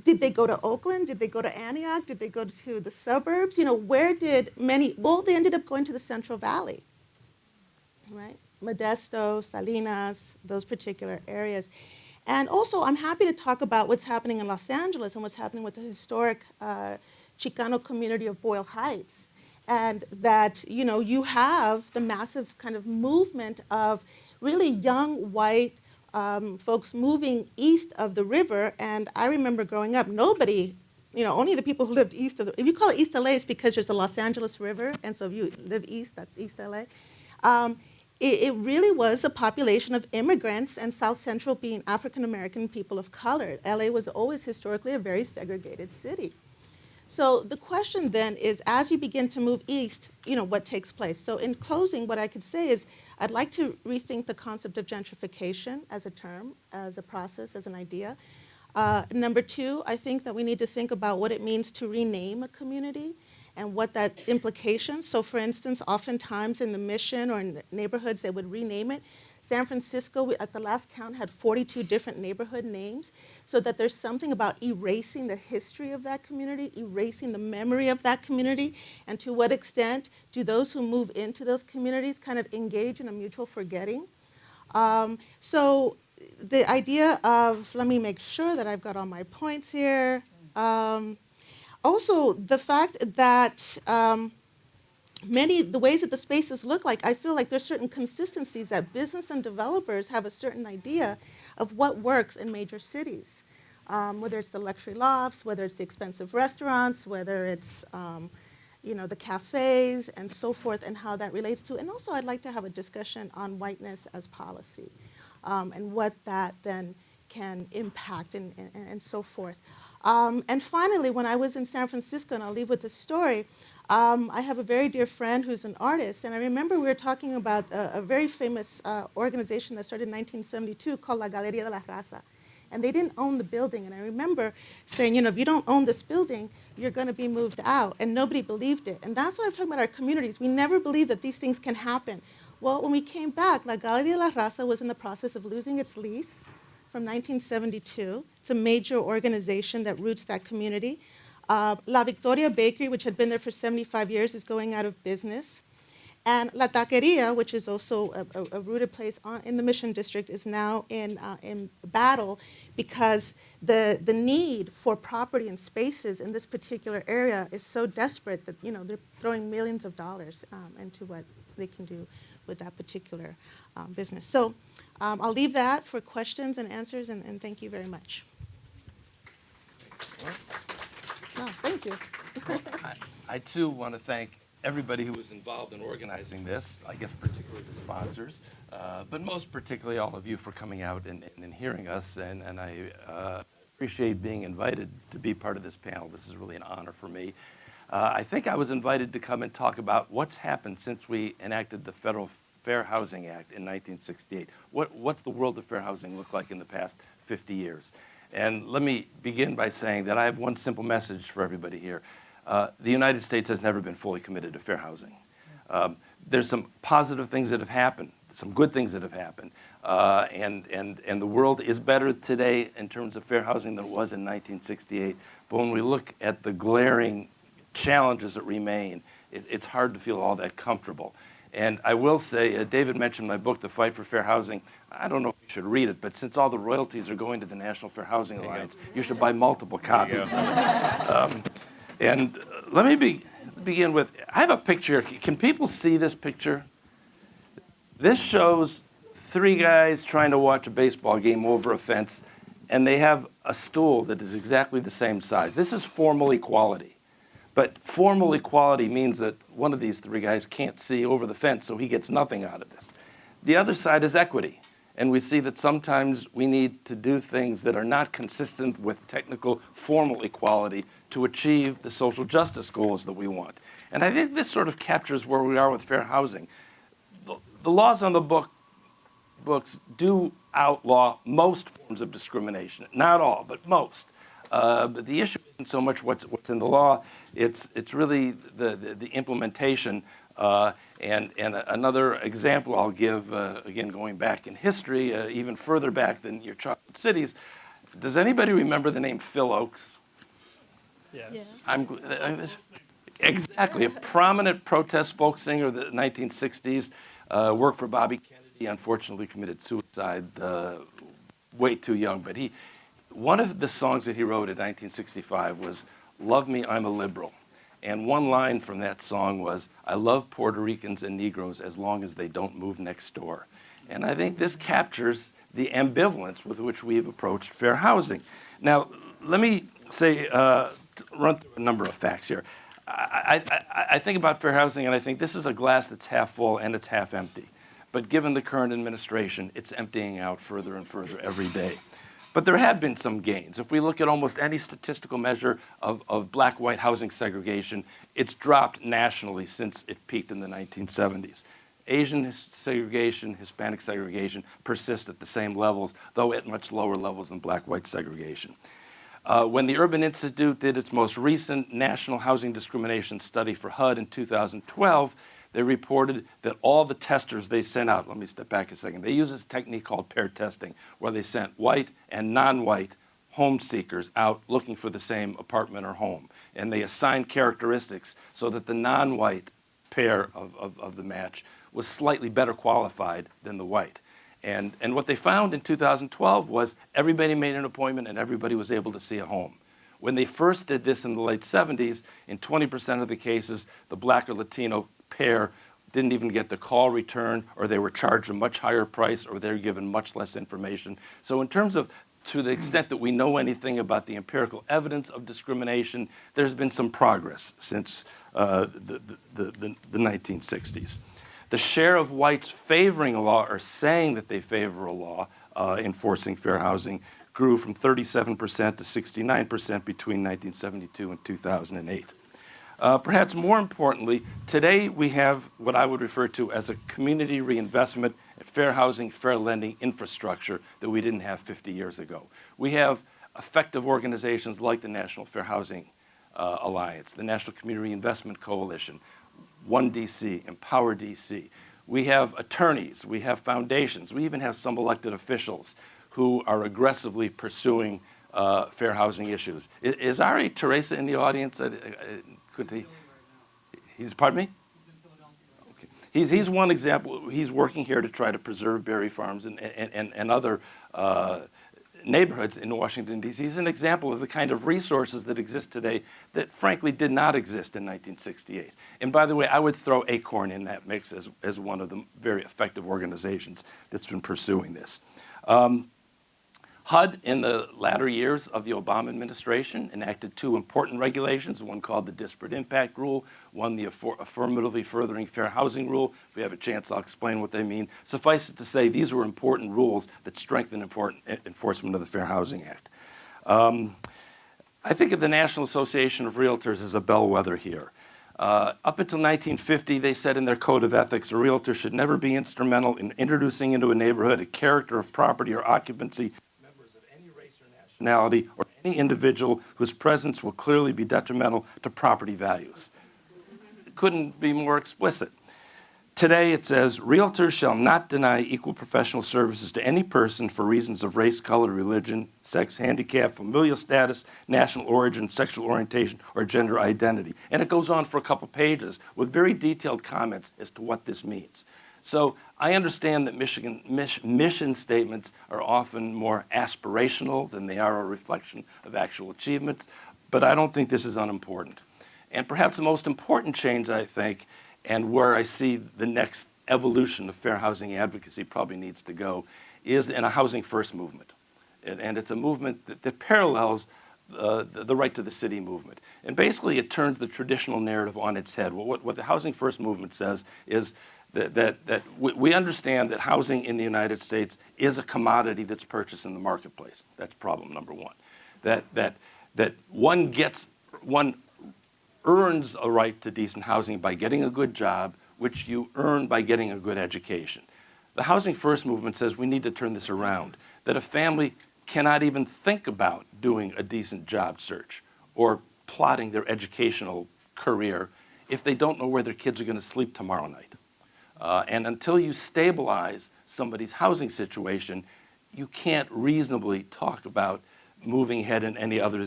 did they go to Oakland? Did they go to Antioch? Did they go to the suburbs? Where did well, they ended up going to the Central Valley, right? Modesto, Salinas, those particular areas. And also, I'm happy to talk about what's happening in Los Angeles and what's happening with the historic Chicano community of Boyle Heights. And that, you have the massive kind of movement of really young white folks moving east of the river. And I remember growing up, nobody, only the people who lived east of if you call it East LA, it's because there's the Los Angeles River. And so if you live east, that's East LA. It really was a population of immigrants, and South Central being African American people of color. LA was always historically a very segregated city. So the question then is, as you begin to move east, what takes place? So in closing, what I could say is I'd like to rethink the concept of gentrification as a term, as a process, as an idea. Number two, I think that we need to think about what it means to rename a community and what that implications. So for instance, oftentimes in the Mission or in neighborhoods, they would rename it. San Francisco, at the last count, had 42 different neighborhood names, so that there's something about erasing the history of that community, erasing the memory of that community, and to what extent do those who move into those communities kind of engage in a mutual forgetting. So the idea of, let me make sure that I've got all my points here. Also, the fact that the ways that the spaces look like, I feel like there's certain consistencies that business and developers have a certain idea of what works in major cities, whether it's the luxury lofts, whether it's the expensive restaurants, whether it's the cafes and so forth, and how that relates to. And also, I'd like to have a discussion on whiteness as policy, and what that then can impact and so forth. And finally, when I was in San Francisco, and I'll leave with this story, I have a very dear friend who's an artist, and I remember we were talking about a very famous organization that started in 1972 called La Galería de la Raza. And they didn't own the building, and I remember saying, if you don't own this building, you're going to be moved out, and nobody believed it. And that's what I'm talking about our communities. We never believed that these things can happen. Well, when we came back, La Galería de la Raza was in the process of losing its lease from 1972. It's a major organization that roots that community. La Victoria Bakery, which had been there for 75 years, is going out of business. And La Taqueria, which is also a rooted place in the Mission District, is now in battle because the need for property and spaces in this particular area is so desperate that they're throwing millions of dollars into what they can do with that particular business. So I'll leave that for questions and answers, and thank you very much. No, thank you. I too want to thank everybody who was involved in organizing this, I guess particularly the sponsors, but most particularly all of you for coming out and hearing us, and I appreciate being invited to be part of this panel. This is really an honor for me. I think I was invited to come and talk about what's happened since we enacted the Federal Fair Housing Act in 1968. What's the world of fair housing look like in the past 50 years? And let me begin by saying that I have one simple message for everybody here. The United States has never been fully committed to fair housing. There's some positive things that have happened, some good things that have happened, and the world is better today in terms of fair housing than it was in 1968. But when we look at the glaring challenges that remain, it's hard to feel all that comfortable. And I will say, David mentioned my book, The Fight for Fair Housing. I don't know if you should read it, but since all the royalties are going to the National Fair Housing Alliance, you should buy multiple copies of it. And let me begin with, I have a picture. Can people see this picture? This shows three guys trying to watch a baseball game over a fence, and they have a stool that is exactly the same size. This is formal equality. But formal equality means that one of these three guys can't see over the fence, so he gets nothing out of this. The other side is equity. And we see that sometimes we need to do things that are not consistent with technical formal equality to achieve the social justice goals that we want. And I think this sort of captures where we are with fair housing. The laws on the books do outlaw most forms of discrimination. Not all, but most. But the issue isn't so much what's in the law, it's really the implementation. And another example I'll give, again, going back in history, even further back than your chocolate cities. Does anybody remember the name Phil Oakes? Yes. Yeah. Exactly, a prominent protest folk singer of the 1960s, worked for Bobby Kennedy, unfortunately committed suicide way too young. But one of the songs that he wrote in 1965 was "Love Me, I'm a Liberal." And one line from that song was, "I love Puerto Ricans and Negroes as long as they don't move next door." And I think this captures the ambivalence with which we've approached fair housing. Now, let me say, run through a number of facts here. I think about fair housing and I think this is a glass that's half full and it's half empty. But given the current administration, it's emptying out further and further every day. But there have been some gains. If we look at almost any statistical measure of black-white housing segregation, it's dropped nationally since it peaked in the 1970s. Asian segregation, Hispanic segregation persist at the same levels, though at much lower levels than black-white segregation. When the Urban Institute did its most recent national housing discrimination study for HUD in 2012, they reported that all the testers they sent out, let me step back a second, they use this technique called pair testing, where they sent white and non-white home seekers out looking for the same apartment or home. And they assigned characteristics so that the non-white pair of the match was slightly better qualified than the white. And what they found in 2012 was everybody made an appointment and everybody was able to see a home. When they first did this in the late 70s, in 20% of the cases, the black or Latino pair didn't even get the call returned, or they were charged a much higher price, or they were given much less information. So in terms of, to the extent that we know anything about the empirical evidence of discrimination, there's been some progress since the 1960s. The share of whites favoring a law or saying that they favor a law enforcing fair housing grew from 37% to 69% between 1972 and 2008. Perhaps more importantly, today we have what I would refer to as a community reinvestment, fair housing, fair lending infrastructure that we didn't have 50 years ago. We have effective organizations like the National Fair Housing Alliance, the National Community Reinvestment Coalition, One DC, Empower DC. We have attorneys, we have foundations, we even have some elected officials who are aggressively pursuing fair housing issues. Is Ari Teresa in the audience? Could he? He's, pardon me? He's in Philadelphia. Okay. He's one example. He's working here to try to preserve berry farms and other neighborhoods in Washington, D.C. He's an example of the kind of resources that exist today that frankly did not exist in 1968. And by the way, I would throw Acorn in that mix as one of the very effective organizations that's been pursuing this. HUD, in the latter years of the Obama administration, enacted two important regulations, one called the Disparate Impact Rule, one the Affirmatively Furthering Fair Housing Rule. If we have a chance, I'll explain what they mean. Suffice it to say, these were important rules that strengthen important enforcement of the Fair Housing Act. I think of the National Association of Realtors as a bellwether here. Up until 1950, they said in their code of ethics, a realtor should never be instrumental in introducing into a neighborhood a character of property or occupancy, nationality, or any individual whose presence will clearly be detrimental to property values. It couldn't be more explicit. Today it says, realtors shall not deny equal professional services to any person for reasons of race, color, religion, sex, handicap, familial status, national origin, sexual orientation, or gender identity. And it goes on for a couple pages with very detailed comments as to what this means. So I understand that mission statements are often more aspirational than they are a reflection of actual achievements, but I don't think this is unimportant. And perhaps the most important change, I think, and where I see the next evolution of fair housing advocacy probably needs to go, is in a housing first movement. And it's a movement that parallels the right to the city movement. And basically it turns the traditional narrative on its head. What the housing first movement says is that we understand that housing in the United States is a commodity that's purchased in the marketplace. That's problem number one. That one earns a right to decent housing by getting a good job, which you earn by getting a good education. The Housing First movement says we need to turn this around, that a family cannot even think about doing a decent job search or plotting their educational career if they don't know where their kids are going to sleep tomorrow night. And until you stabilize somebody's housing situation, you can't reasonably talk about moving ahead in any other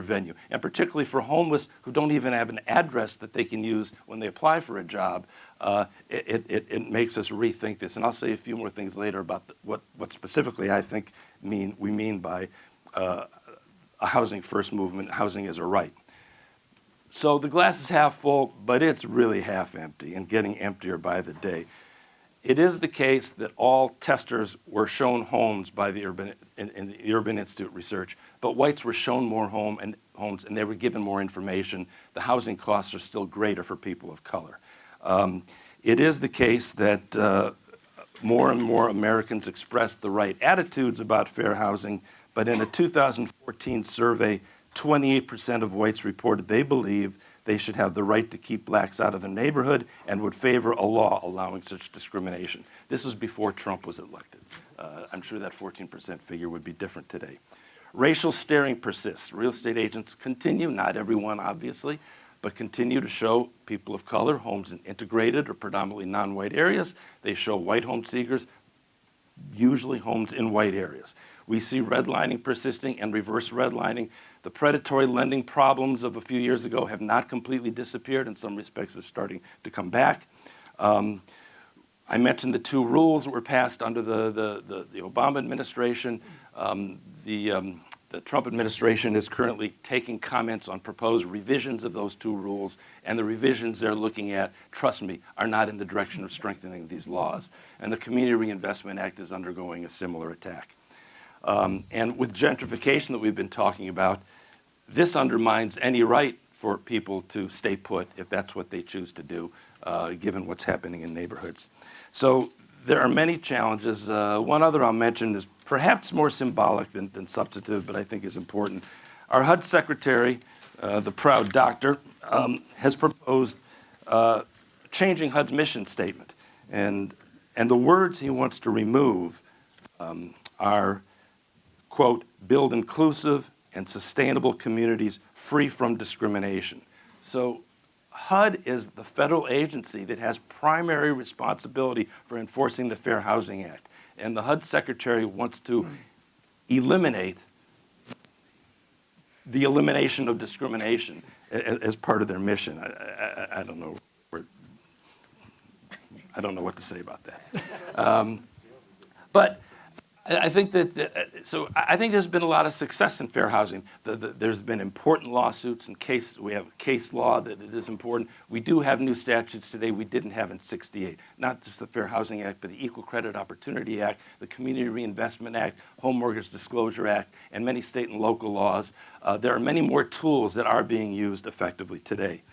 venue. And particularly for homeless who don't even have an address that they can use when they apply for a job, it makes us rethink this. And I'll say a few more things later about what specifically I think we mean by a housing first movement, housing as a right. So the glass is half full, but it's really half empty and getting emptier by the day. It is the case that all testers were shown homes by the Urban Institute research, but whites were shown more homes and they were given more information. The housing costs are still greater for people of color. It is the case that more and more Americans express the right attitudes about fair housing, but in a 2014 survey, 28% of whites reported they believe they should have the right to keep blacks out of the neighborhood and would favor a law allowing such discrimination. This was before Trump was elected. I'm sure that 14% figure would be different today. Racial staring persists. Real estate agents continue, not everyone obviously, but continue to show people of color homes in integrated or predominantly non-white areas. They show white home seekers, usually homes in white areas. We see redlining persisting and reverse redlining. The predatory lending problems of a few years ago have not completely disappeared. In some respects, they're starting to come back. I mentioned the two rules that were passed under the Obama administration. The Trump administration is currently taking comments on proposed revisions of those two rules, and the revisions they're looking at, trust me, are not in the direction of strengthening these laws. And the Community Reinvestment Act is undergoing a similar attack. And with gentrification that we've been talking about, this undermines any right for people to stay put if that's what they choose to do, given what's happening in neighborhoods. So there are many challenges. One other I'll mention is perhaps more symbolic than substantive, but I think is important. Our HUD secretary, the proud doctor, has proposed changing HUD's mission statement. And the words he wants to remove are, quote, build inclusive and sustainable communities free from discrimination. So HUD is the federal agency that has primary responsibility for enforcing the Fair Housing Act. And the HUD secretary wants to eliminate the elimination of discrimination as part of their mission. I don't know. I don't know what to say about that. But I think so I think there's been a lot of success in fair housing. There's been important lawsuits and we have case law that is important. We do have new statutes today we didn't have in '68. Not just the Fair Housing Act, but the Equal Credit Opportunity Act, the Community Reinvestment Act, Home Mortgage Disclosure Act, and many state and local laws. There are many more tools that are being used effectively today.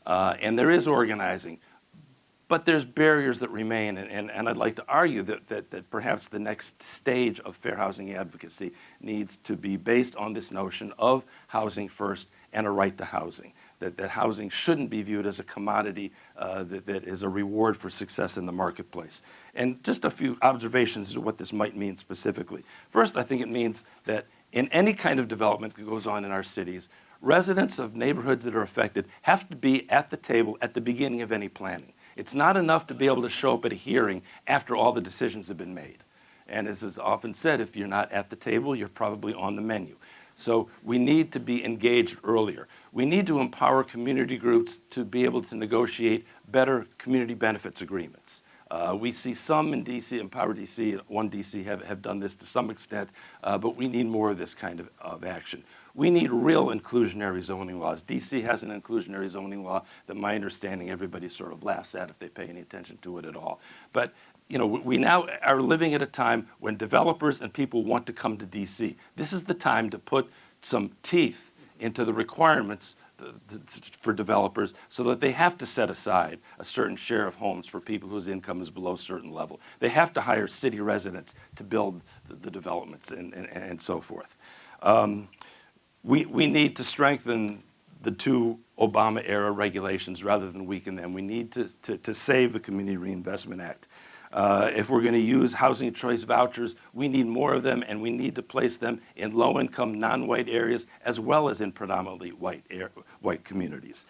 And there is organizing. But there's barriers that remain, and I'd like to argue that perhaps the next stage of fair housing advocacy needs to be based on this notion of housing first and a right to housing, that housing shouldn't be viewed as a commodity that is a reward for success in the marketplace. And just a few observations as to what this might mean specifically. First, I think it means that in any kind of development that goes on in our cities, residents of neighborhoods that are affected have to be at the table at the beginning of any planning. It's not enough to be able to show up at a hearing after all the decisions have been made. And as is often said, if you're not at the table, you're probably on the menu. So we need to be engaged earlier. We need to empower community groups to be able to negotiate better community benefits agreements. We see some in DC, Empower DC, One DC have done this to some extent, but we need more of this kind of action. We need real inclusionary zoning laws. DC has an inclusionary zoning law that my understanding everybody sort of laughs at if they pay any attention to it at all. But you know, we now are living at a time when developers and people want to come to DC. This is the time to put some teeth into the requirements for developers so that they have to set aside a certain share of homes for people whose income is below a certain level. They have to hire city residents to build the developments and so forth. We need to strengthen the two Obama-era regulations rather than weaken them. We need to save the Community Reinvestment Act. If we're going to use housing choice vouchers, we need more of them, and we need to place them in low-income, non-white areas, as well as in predominantly white communities.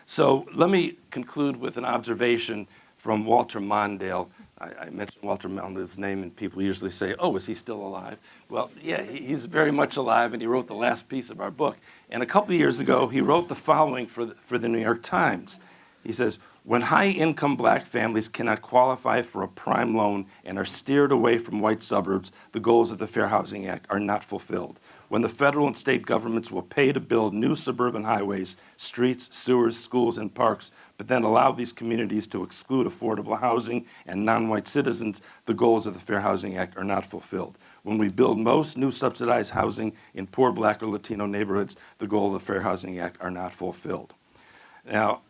So let me conclude with an observation from Walter Mondale. I mentioned Walter Mondale's name, and people usually say, oh, is he still alive? Well, yeah, he's very much alive, and he wrote the last piece of our book. And a couple of years ago, he wrote the following for the New York Times. He says, when high-income black families cannot qualify for a prime loan and are steered away from white suburbs, the goals of the Fair Housing Act are not fulfilled. When the federal and state governments will pay to build new suburban highways, streets, sewers, schools, and parks, but then allow these communities to exclude affordable housing and non-white citizens, the goals of the Fair Housing Act are not fulfilled. When we build most new subsidized housing in poor black or Latino neighborhoods, the goals of the Fair Housing Act are not fulfilled. Now,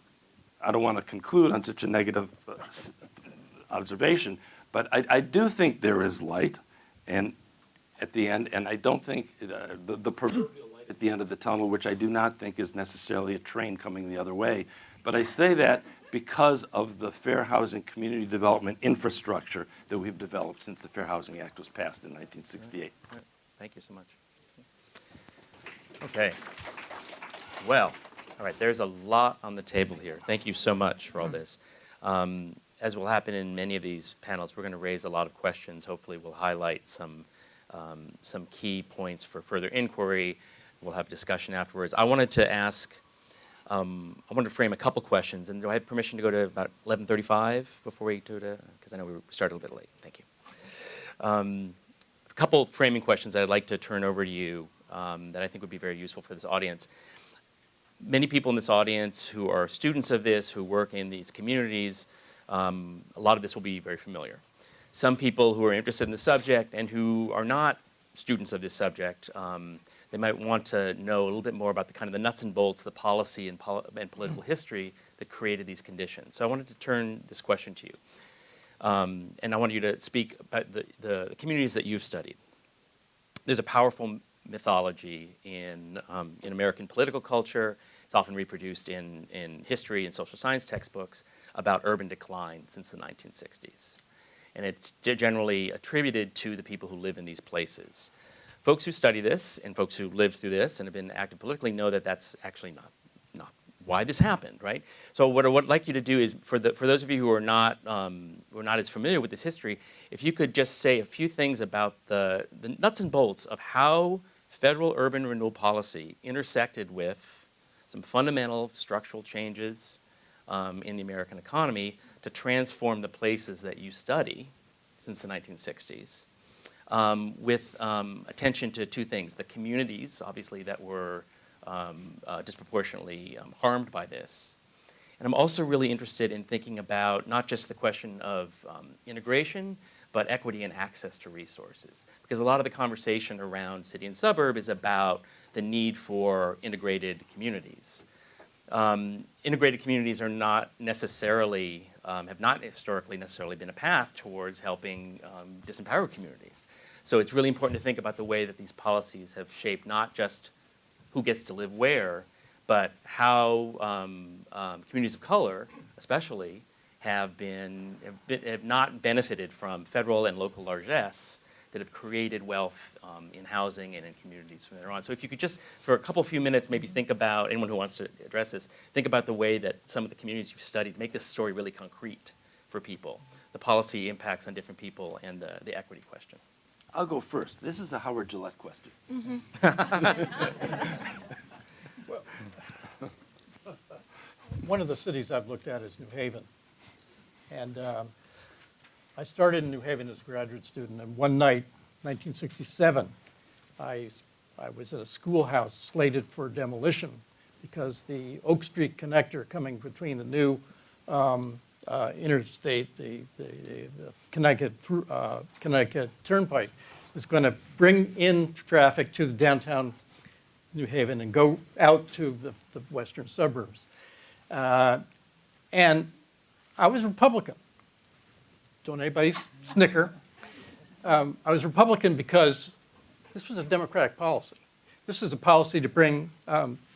I don't want to conclude on such a negative observation, but I do think there is light and at the end, and I don't think the proverbial light at the end of the tunnel, which I do not think is necessarily a train coming the other way, but I say that because of the fair housing community development infrastructure that we've developed since the Fair Housing Act was passed in 1968. Right. Thank you so much. Okay. Well. All right, there's a lot on the table here. Thank you so much for all this. As will happen in many of these panels, we're going to raise a lot of questions. Hopefully we'll highlight some key points for further inquiry. We'll have discussion afterwards. I wanted to ask, I wanted to frame a couple questions. And do I have permission to go to about 11:35 before we go to, because I know we started a little bit late. Thank you. A couple framing questions that I'd like to turn over to you that I think would be very useful for this audience. Many people in this audience who are students of this, who work in these communities, a lot of this will be very familiar. Some people who are interested in the subject and who are not students of this subject, they might want to know a little bit more about the kind of the nuts and bolts, the policy and political history that created these conditions. So I wanted to turn this question to you. And I want you to speak about the communities that you've studied. There's a powerful mythology in American political culture. It's often reproduced in history and social science textbooks about urban decline since the 1960s. And it's generally attributed to the people who live in these places. Folks who study this and folks who lived through this and have been active politically know that that's actually not why this happened, right? So what I'd like you to do is, for those of you who are not as familiar with this history, if you could just say a few things about the nuts and bolts of how federal urban renewal policy intersected with some fundamental structural changes in the American economy to transform the places that you study since the 1960s, with attention to two things: the communities, obviously, that were disproportionately harmed by this. And I'm also really interested in thinking about not just the question of integration, but equity and access to resources. Because a lot of the conversation around city and suburb is about the need for integrated communities. Integrated communities are not necessarily, have not historically necessarily been a path towards helping disempowered communities. So it's really important to think about the way that these policies have shaped not just who gets to live where, but how communities of color, especially, have not benefited from federal and local largesse that have created wealth in housing and in communities from there on. So if you could just, for a couple few minutes, maybe think about, anyone who wants to address this, think about the way that some of the communities you've studied make this story really concrete for people, the policy impacts on different people, and the equity question. I'll go first. This is a Howard Gillette question. One of the cities I've looked at is New Haven. And I started in New Haven as a graduate student, and one night, 1967, I was at a schoolhouse slated for demolition because the Oak Street connector coming between the new interstate, the Connecticut Turnpike, was going to bring in traffic to the downtown New Haven and go out to the western suburbs. And I was Republican. Don't anybody snicker. I was Republican because this was a Democratic policy. This is a policy to bring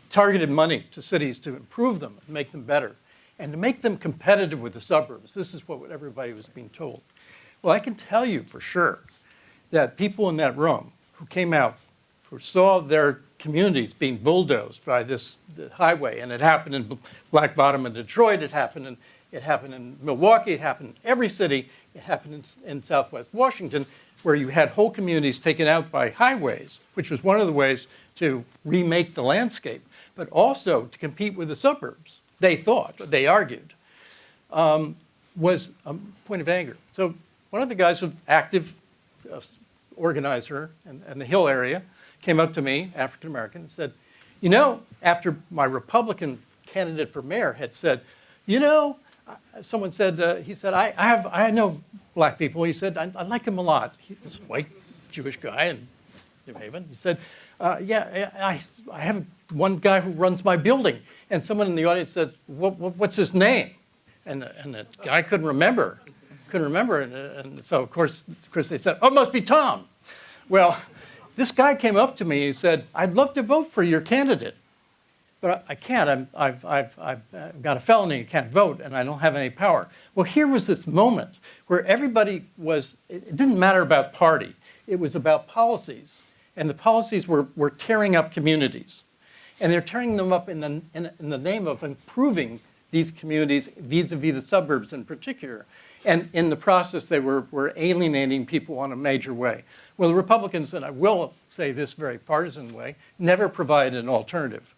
targeted money to cities to improve them and make them better and to make them competitive with the suburbs. This is what everybody was being told. Well, I can tell you for sure that people in that room who came out, who saw their communities being bulldozed by the highway, and it happened in Black Bottom in Detroit, it happened in Milwaukee, it happened in every city, it happened in Southwest Washington, where you had whole communities taken out by highways, which was one of the ways to remake the landscape, but also to compete with the suburbs, they thought, they argued, was a point of anger. So one of the guys, an active organizer in the Hill area, came up to me, African American, and said, you know, after my Republican candidate for mayor had said, you know, someone said, he said, I know black people. He said, I like him a lot. He's a white Jewish guy in New Haven. He said, yeah, I have one guy who runs my building. And someone in the audience says, what's his name? And the guy couldn't remember. And so, of course, they said, oh, it must be Tom. Well, this guy came up to me and said, I'd love to vote for your candidate, but I can't. I've got a felony, I can't vote, and I don't have any power. Well, here was this moment where everybody was, it didn't matter about party. It was about policies. And the policies were tearing up communities. And they're tearing them up in the name of improving these communities vis-a-vis the suburbs in particular. And in the process, they were alienating people in a major way. Well, the Republicans, and I will say this very partisan way, never provided an alternative.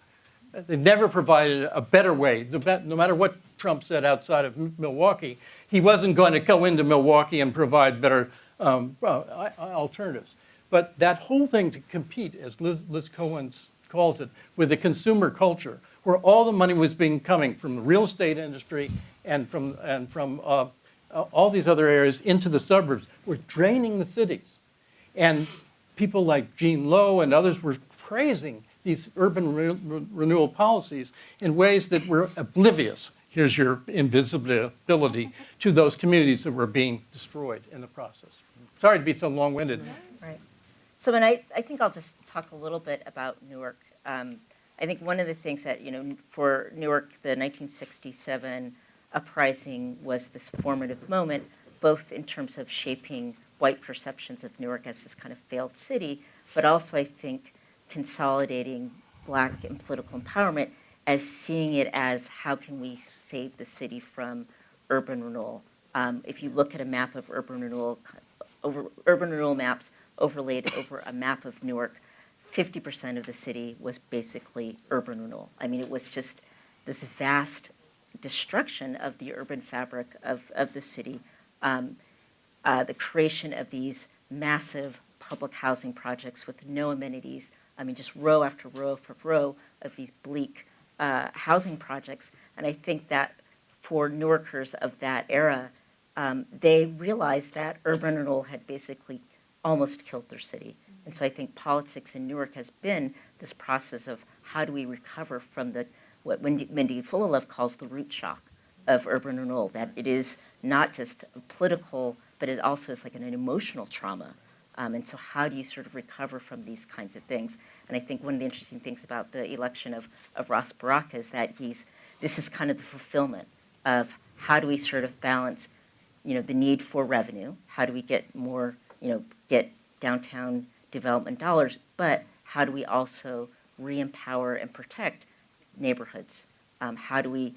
They never provided a better way. No matter what Trump said outside of Milwaukee, he wasn't going to go into Milwaukee and provide better alternatives. But that whole thing to compete, as Liz Cohen calls it, with the consumer culture, where all the money was coming from the real estate industry and from all these other areas into the suburbs, were draining the cities. And people like Gene Lowe and others were praising these urban renewal policies in ways that were oblivious, here's your invisibility, to those communities that were being destroyed in the process. Sorry to be so long-winded. Right. So, and I think I'll just talk a little bit about Newark. I think one of the things that, for Newark, the 1967 uprising was this formative moment, both in terms of shaping white perceptions of Newark as this kind of failed city, but also, I think, consolidating black and political empowerment as seeing it as how can we save the city from urban renewal. If you look at a map of urban renewal maps overlaid over a map of Newark, 50% of the city was basically urban renewal. I mean, it was just this vast destruction of the urban fabric of the city, the creation of these massive public housing projects with no amenities. I mean, just row after row after row of these bleak housing projects. And I think that for Newarkers of that era, they realized that urban renewal had basically almost killed their city. And so I think politics in Newark has been this process of how do we recover from what Wendy Fullilove calls the root shock of urban renewal, that it is not just political, but it also is like an emotional trauma. And so how do you sort of recover from these kinds of things? And I think one of the interesting things about the election of Ras Baraka is that this is kind of the fulfillment of how do we sort of balance, the need for revenue, how do we get more, get downtown development dollars, but how do we also re-empower and protect neighborhoods? How do we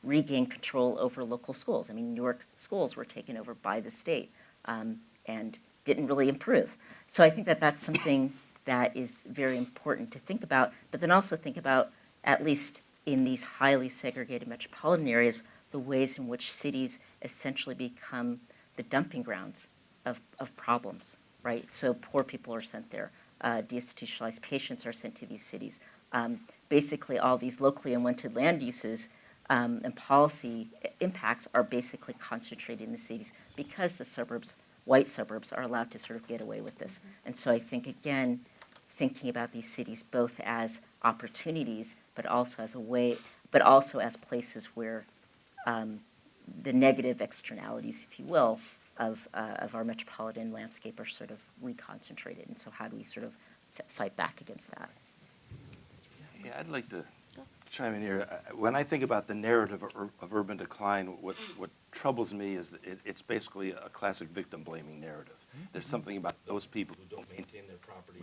regain control over local schools? I mean, New York schools were taken over by the state and didn't really improve. So I think that that's something that is very important to think about, but then also think about, at least in these highly segregated metropolitan areas, the ways in which cities essentially become the dumping grounds of problems, right? So poor people are sent there. Deinstitutionalized patients are sent to these cities. Basically, all these locally unwanted land uses and policy impacts are basically concentrated in the cities because the suburbs, white suburbs, are allowed to sort of get away with this. And so I think, again, thinking about these cities both as opportunities, but also as a way, but also as places where the negative externalities, if you will, of our metropolitan landscape are sort of reconcentrated. And so how do we sort of fight back against that? Yeah, I'd like to chime in here. When I think about the narrative of urban decline, what troubles me is that it's basically a classic victim-blaming narrative. There's something about those people who don't maintain their property,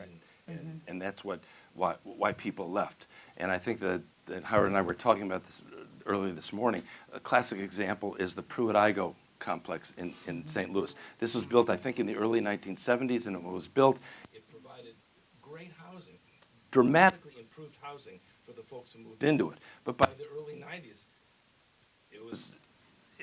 and that's why people left. And I think that Howard and I were talking about this earlier this morning. A classic example is the Pruitt-Igoe complex in St. Louis. This was built, I think, in the early 1970s, and when it was built, it provided great housing, dramatically improved housing for the folks who moved into it. But by the early 90s, it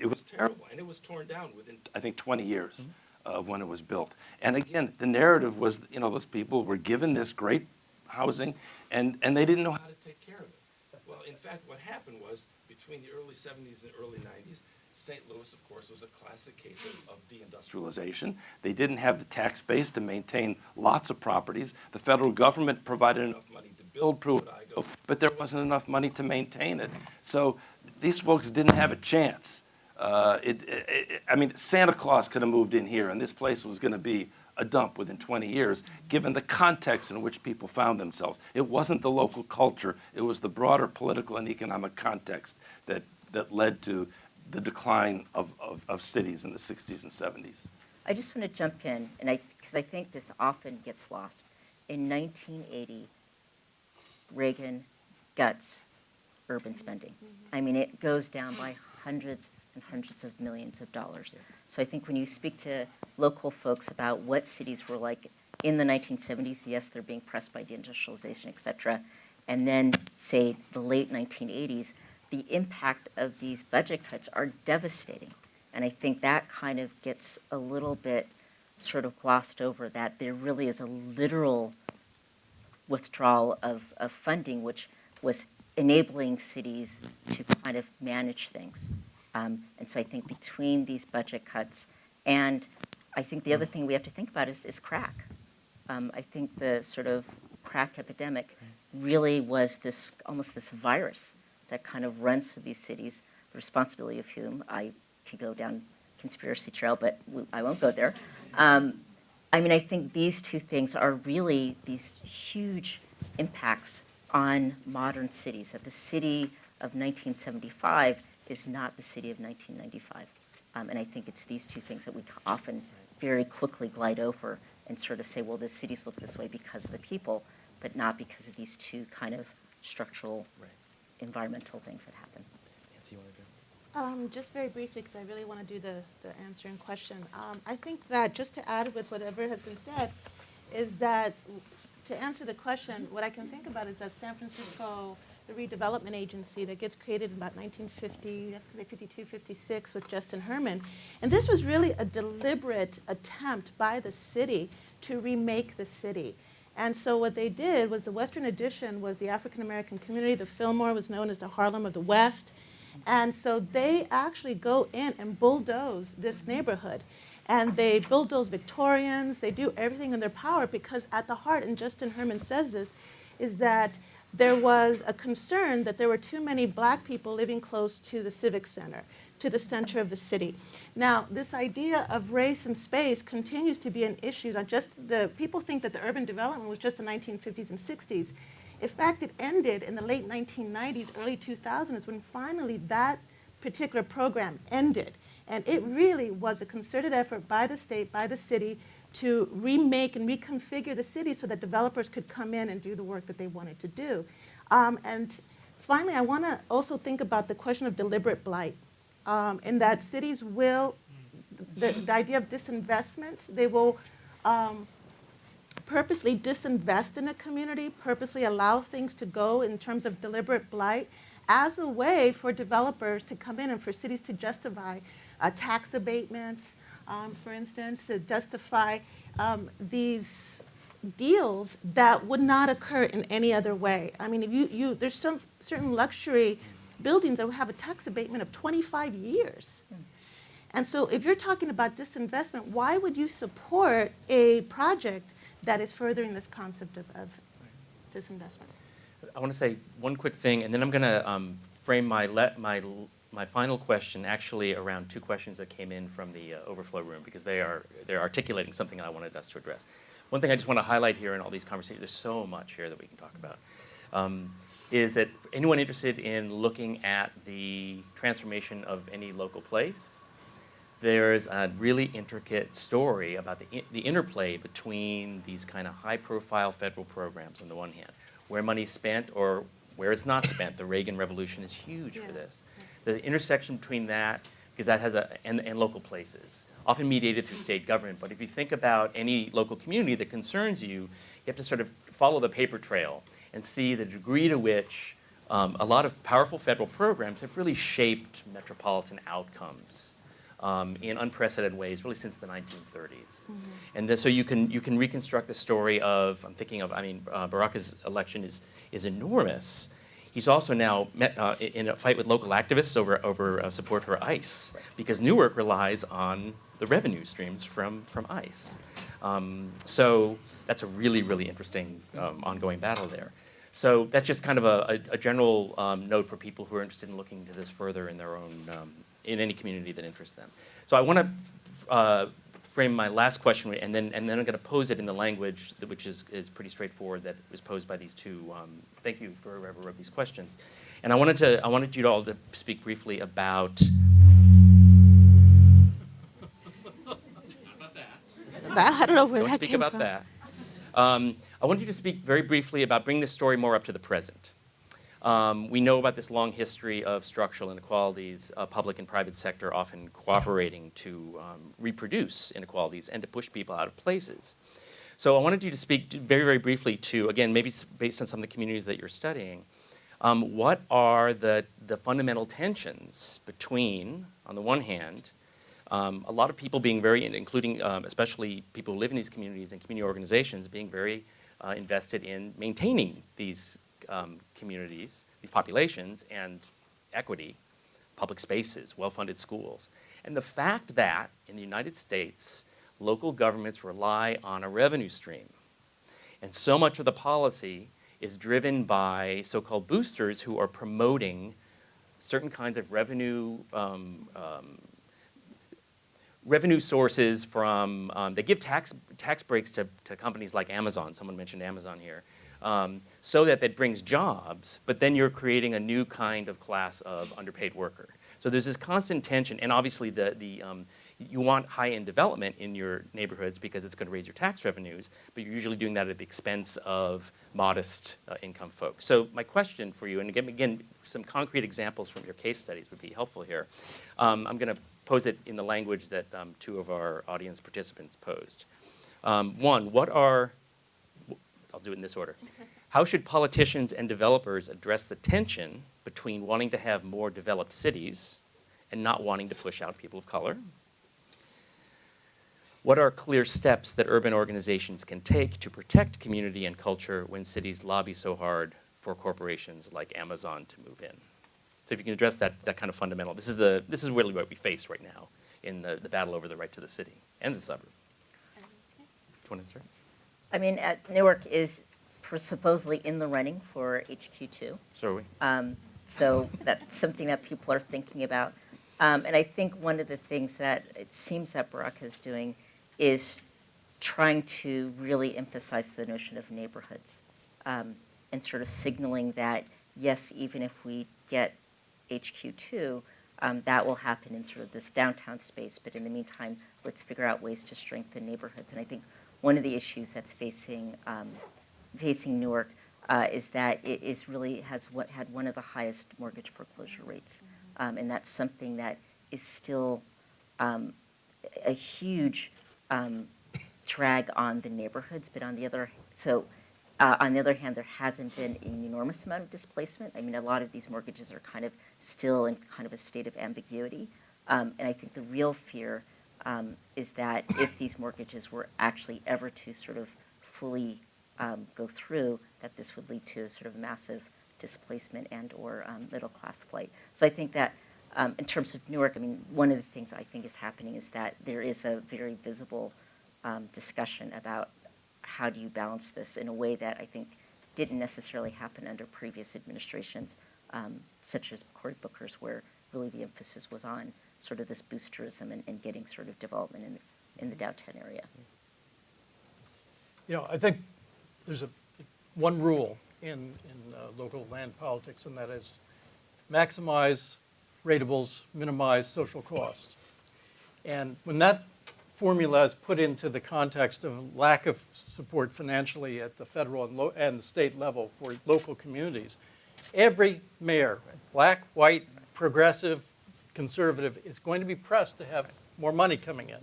was terrible, and it was torn down within, I think, 20 years of when it was built. And again, the narrative was, those people were given this great housing, and they didn't know how to take care of it. Well, in fact, what happened was, between the early 70s and early 90s, St. Louis, of course, was a classic case of deindustrialization. They didn't have the tax base to maintain lots of properties. The federal government provided enough money to build Pruitt-Igoe, but there wasn't enough money to maintain it. So these folks didn't have a chance. I mean, Santa Claus could have moved in here, and this place was going to be a dump within 20 years, given the context in which people found themselves. It wasn't the local culture. It was the broader political and economic context that led to the decline of cities in the 60s and 70s. I just want to jump in, because I think this often gets lost. In 1980, Reagan guts urban spending. I mean, it goes down by hundreds and hundreds of millions of dollars. So I think when you speak to local folks about what cities were like in the 1970s, yes, they're being pressed by deindustrialization, et cetera, and then, say, the late 1980s, the impact of these budget cuts are devastating. And I think that kind of gets a little bit sort of glossed over, that there really is a literal withdrawal of funding, which was enabling cities to kind of manage things. And so I think between these budget cuts, and I think the other thing we have to think about is crack. I think the sort of crack epidemic really was almost this virus that kind of runs through these cities, the responsibility of whom I could go down conspiracy trail, but I won't go there. I mean, I think these two things are really these huge impacts on modern cities, that the city of 1975 is not the city of 1995. And I think it's these two things that we often very quickly glide over and sort of say, well, the cities look this way because of the people, but not because of these two kind of structural environmental things that happen. Nancy, you want to go? Just very briefly, because I really want to do the answering question. I think that just to add with whatever has been said, is that to answer the question, what I can think about is that San Francisco, the redevelopment agency that gets created in about 1950, that's 52, 56 with Justin Herman. And this was really a deliberate attempt by the city to remake the city. And so what they did was the Western Addition was the African American community. The Fillmore was known as the Harlem of the West. And so they actually go in and bulldoze this neighborhood. And they bulldoze Victorians. They do everything in their power because at the heart, and Justin Herman says this, is that there was a concern that there were too many black people living close to the civic center, to the center of the city. Now, this idea of race and space continues to be an issue. Not just people think that the urban development was just the 1950s and 60s. In fact, it ended in the late 1990s, early 2000s, when finally that particular program ended. And it really was a concerted effort by the state, by the city, to remake and reconfigure the city so that developers could come in and do the work that they wanted to do. And finally, I want to also think about the question of deliberate blight, in that cities will, the idea of disinvestment, they will purposely disinvest in a community, purposely allow things to go in terms of deliberate blight as a way for developers to come in and for cities to justify tax abatements, for instance, to justify these deals that would not occur in any other way. I mean, if there's some certain luxury buildings that will have a tax abatement of 25 years. And so if you're talking about disinvestment, why would you support a project that is furthering this concept of disinvestment? I want to say one quick thing, and then I'm going to frame my final question actually around two questions that came in from the overflow room, because they're articulating something that I wanted us to address. One thing I just want to highlight here in all these conversations, there's so much here that we can talk about, is that anyone interested in looking at the transformation of any local place, there's a really intricate story about the interplay between these kind of high-profile federal programs on the one hand, where money's spent or where it's not spent. The Reagan Revolution is huge for this. The intersection between that, because that has and local places, often mediated through state government. But if you think about any local community that concerns you, you have to sort of follow the paper trail and see the degree to which a lot of powerful federal programs have really shaped metropolitan outcomes in unprecedented ways, really since the 1930s. And so you can reconstruct the story of, I'm thinking of, Baraka's election is enormous. He's also now in a fight with local activists over support for ICE, because Newark relies on the revenue streams from ICE. So that's a really, really interesting ongoing battle there. So that's just kind of a general note for people who are interested in looking into this further in their own, in any community that interests them. So I want to frame my last question, and then I'm going to pose it in the language which is pretty straightforward, that was posed by these two. Thank you for whoever wrote these questions. And I wanted you all to speak briefly about. I don't know where Don't that speak came about from. that. I want you to speak very briefly about bringing this story more up to the present. We know about this long history of structural inequalities, public and private sector often cooperating to reproduce inequalities and to push people out of places. So I wanted you to speak very, very briefly to, again, maybe based on some of the communities that you're studying, what are the fundamental tensions between, on the one hand, a lot of people being very, including especially people who live in these communities and community organizations, being very invested in maintaining these communities, these populations, and equity, public spaces, well-funded schools. And the fact that in the United States, local governments rely on a revenue stream. And so much of the policy is driven by so-called boosters who are promoting certain kinds of revenue sources from, they give tax breaks to companies like Amazon, someone mentioned Amazon here, so that brings jobs, but then you're creating a new kind of class of underpaid worker. So there's this constant tension, and obviously you want high-end development in your neighborhoods because it's going to raise your tax revenues, but you're usually doing that at the expense of modest income folks. So my question for you, and again, some concrete examples from your case studies would be helpful here. I'm going to pose it in the language that two of our audience participants posed. One, I'll do it in this order. How should politicians and developers address the tension between wanting to have more developed cities and not wanting to push out people of color? What are clear steps that urban organizations can take to protect community and culture when cities lobby so hard for corporations like Amazon to move in? So if you can address that kind of fundamental, this is really what we face right now in the battle over the right to the city and the suburb. Do you want to start? I mean, Newark is supposedly in the running for HQ2. So are we. So that's something that people are thinking about. And I think one of the things that it seems that Baraka is doing is trying to really emphasize the notion of neighborhoods and sort of signaling that, yes, even if we get HQ2, that will happen in sort of this downtown space. But in the meantime, let's figure out ways to strengthen neighborhoods. And I think one of the issues that's facing Newark is that it is really had one of the highest mortgage foreclosure rates. And that's something that is still a huge drag on the neighborhoods. But on the other hand, there hasn't been an enormous amount of displacement. I mean, a lot of these mortgages are kind of still in kind of a state of ambiguity. And I think the real fear is that if these mortgages were actually ever to sort of fully go through, that this would lead to sort of massive displacement and or middle class flight. So I think that in terms of Newark, I mean, one of the things I think is happening is that there is a very visible discussion about how do you balance this in a way that I think didn't necessarily happen under previous administrations, such as Cory Booker's, where really the emphasis was on sort of this boosterism and getting sort of development in the downtown area. You know, I think there's one rule in local land politics, and that is maximize ratables, minimize social costs. And when that formula is put into the context of lack of support financially at the federal and the state level for local communities, every mayor, black, white, progressive, conservative, is going to be pressed to have more money coming in.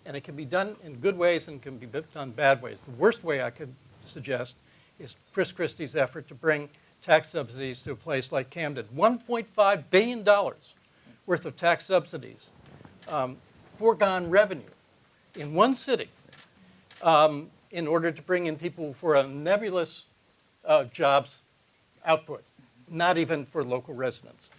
And it can be done in good ways and can be done bad ways. The worst way I could suggest is Chris Christie's effort to bring tax subsidies to a place like Camden. $1.5 billion worth of tax subsidies, foregone revenue in one city in order to bring in people for a nebulous jobs output, not even for local residents,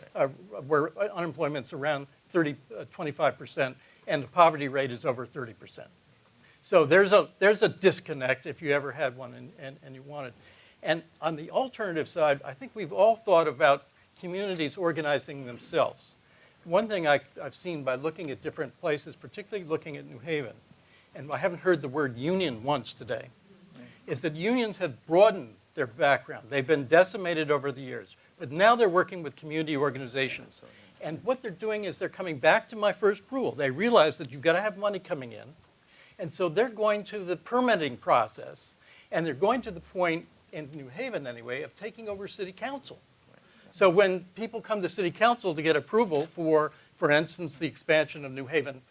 where unemployment's around 25%, and the poverty rate is over 30%. So there's a disconnect if you ever had one and you wanted. And on the alternative side, I think we've all thought about communities organizing themselves. One thing I've seen by looking at different places, particularly looking at New Haven, and I haven't heard the word union once today, is that unions have broadened their background. They've been decimated over the years, but now they're working with community organizations. And what they're doing is they're coming back to my first rule. They realize that you've got to have money coming in. And so they're going to the permitting process, and they're going to the point, in New Haven anyway, of taking over city council. So when people come to city council to get approval for instance, the expansion of New Haven,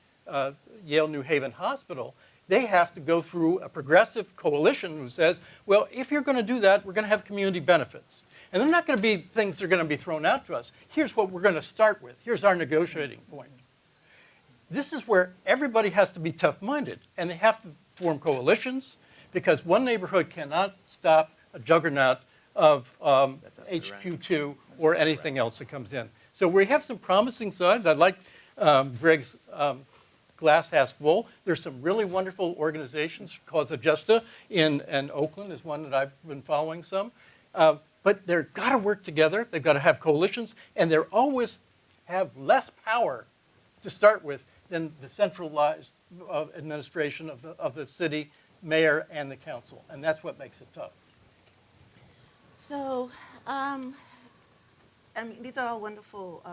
Yale New Haven Hospital, they have to go through a progressive coalition who says, well, if you're going to do that, we're going to have community benefits. And they're not going to be things that are going to be thrown out to us. Here's what we're going to start with. Here's our negotiating point. This is where everybody has to be tough-minded, and they have to form coalitions, because one neighborhood cannot stop a juggernaut of HQ2 or anything else that comes in. So we have some promising signs. I like Greg's glass half full. There's some really wonderful organizations. Causa Justa in Oakland is one that I've been following some. But they've got to work together. They've got to have coalitions, and they always have less power to start with than the centralized administration of the city mayor and the council, and that's what makes it tough. So, I mean, these are all wonderful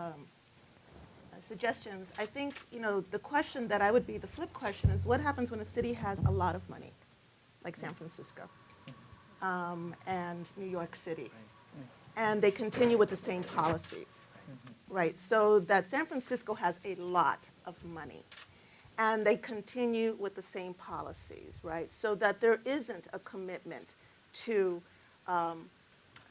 suggestions. I think, you know, the question that I would be, the flip question is, what happens when a city has a lot of money, like San Francisco and New York City, and they continue with the same policies, right? So that San Francisco has a lot of money, and they continue with the same policies, right? So that there isn't a commitment to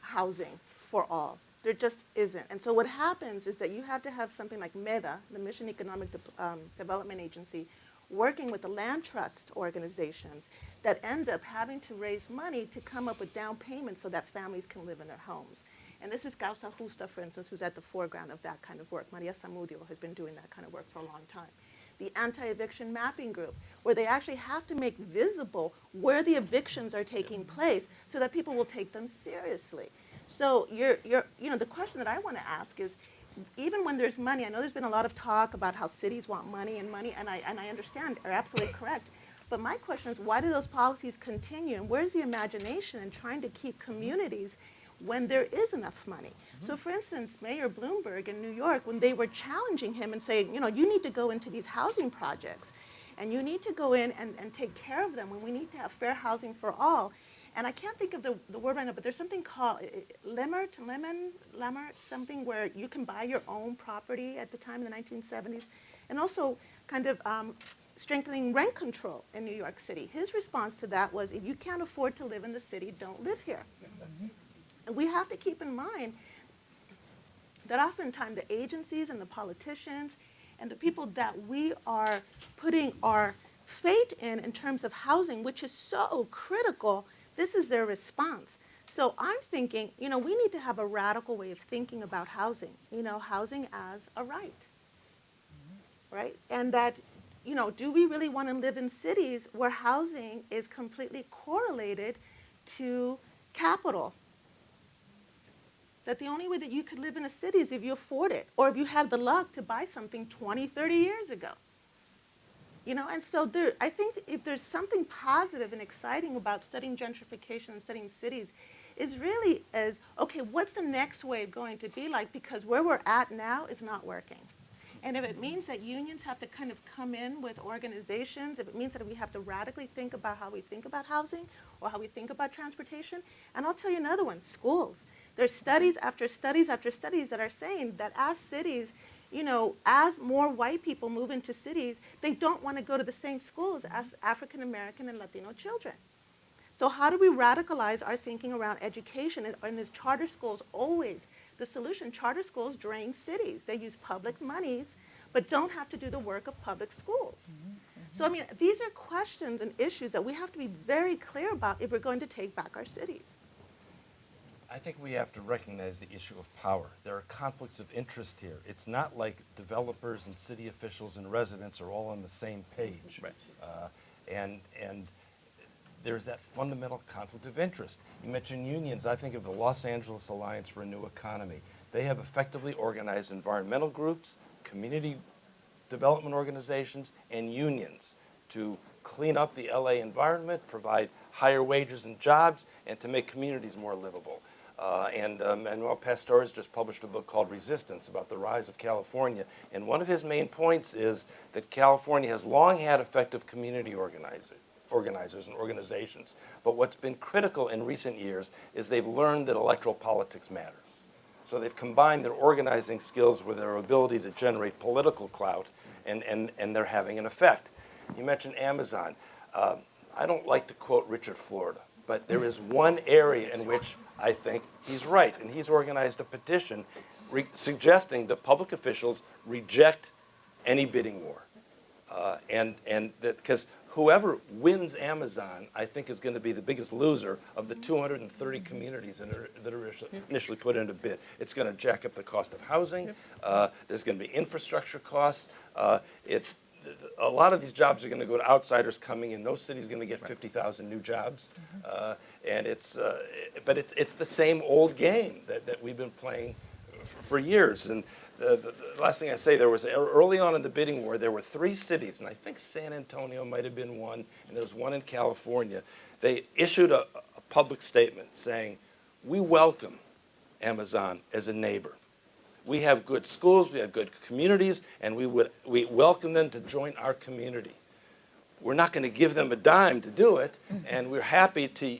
housing for all. There just isn't. And so what happens is that you have to have something like MEDA, the Mission Economic Development Agency, working with the land trust organizations that end up having to raise money to come up with down payments so that families can live in their homes. And this is Causa Justa, for instance, who's at the foreground of that kind of work. Maria Zamudio has been doing that kind of work for a long time. The anti-eviction mapping group, where they actually have to make visible where the evictions are taking place so that people will take them seriously. So you know, the question that I want to ask is, even when there's money, I know there's been a lot of talk about how cities want money, and I understand, are absolutely correct. But my question is, why do those policies continue? And where's the imagination in trying to keep communities when there is enough money. So for instance, Mayor Bloomberg in New York, when they were challenging him and saying, you know, you need to go into these housing projects and you need to go in and take care of them, and we need to have fair housing for all. And I can't think of the word right now, but there's something called lemmer, something where you can buy your own property at the time in the 1970s, and also kind of strengthening rent control in New York City. His response to that was, if you can't afford to live in the city, don't live here. And we have to keep in mind that oftentimes the agencies and the politicians and the people that we are putting our faith in terms of housing, which is so critical, this is their response. So I'm thinking, you know, we need to have a radical way of thinking about housing, you know, housing as a right, right? And that, you know, do we really want to live in cities where housing is completely correlated to capital? That the only way that you could live in a city is if you afford it, or if you had the luck to buy something 20, 30 years ago. You know, and so I think if there's something positive and exciting about studying gentrification and studying cities, is really is, okay, what's the next wave going to be like? Because where we're at now is not working. And if it means that unions have to kind of come in with organizations, if it means that we have to radically think about how we think about housing or how we think about transportation, and I'll tell you another one, schools. There's studies after studies after studies that are saying that as cities, you know, as more white people move into cities, they don't want to go to the same schools as African American and Latino children. So how do we radicalize our thinking around education? And is charter schools always the solution? Charter schools drain cities. They use public monies, but don't have to do the work of public schools. So I mean, these are questions and issues that we have to be very clear about if we're going to take back our cities. I think we have to recognize the issue of power. There are conflicts of interest here. It's not like developers and city officials and residents are all on the same page. Right. And there's that fundamental conflict of interest. You mentioned unions. I think of the Los Angeles Alliance for a New Economy. They have effectively organized environmental groups, community development organizations, and unions to clean up the LA environment, provide higher wages and jobs, and to make communities more livable. And Manuel Pastor has just published a book called Resistance about the rise of California. And one of his main points is that California has long had effective community organizers and organizations. But what's been critical in recent years is they've learned that electoral politics matter. So they've combined their organizing skills with their ability to generate political clout, and they're having an effect. You mentioned Amazon. I don't like to quote Richard Florida, but there is one area in which I think he's right, and he's organized a petition suggesting that public officials reject any bidding war. And that, because whoever wins Amazon, I think, is going to be the biggest loser of the 230 communities that are initially put into bid. It's going to jack up the cost of housing. There's going to be infrastructure costs. A lot of these jobs are going to go to outsiders coming in. No city's going to get 50,000 new jobs. And but it's the same old game that we've been playing for years. And the last thing I say, there was early on in the bidding war, there were 3 cities, and I think San Antonio might have been one, and there was one in California. They issued a public statement saying, we welcome Amazon as a neighbor. We have good schools, we have good communities, and we welcome them to join our community. We're not going to give them a dime to do it, and we're happy to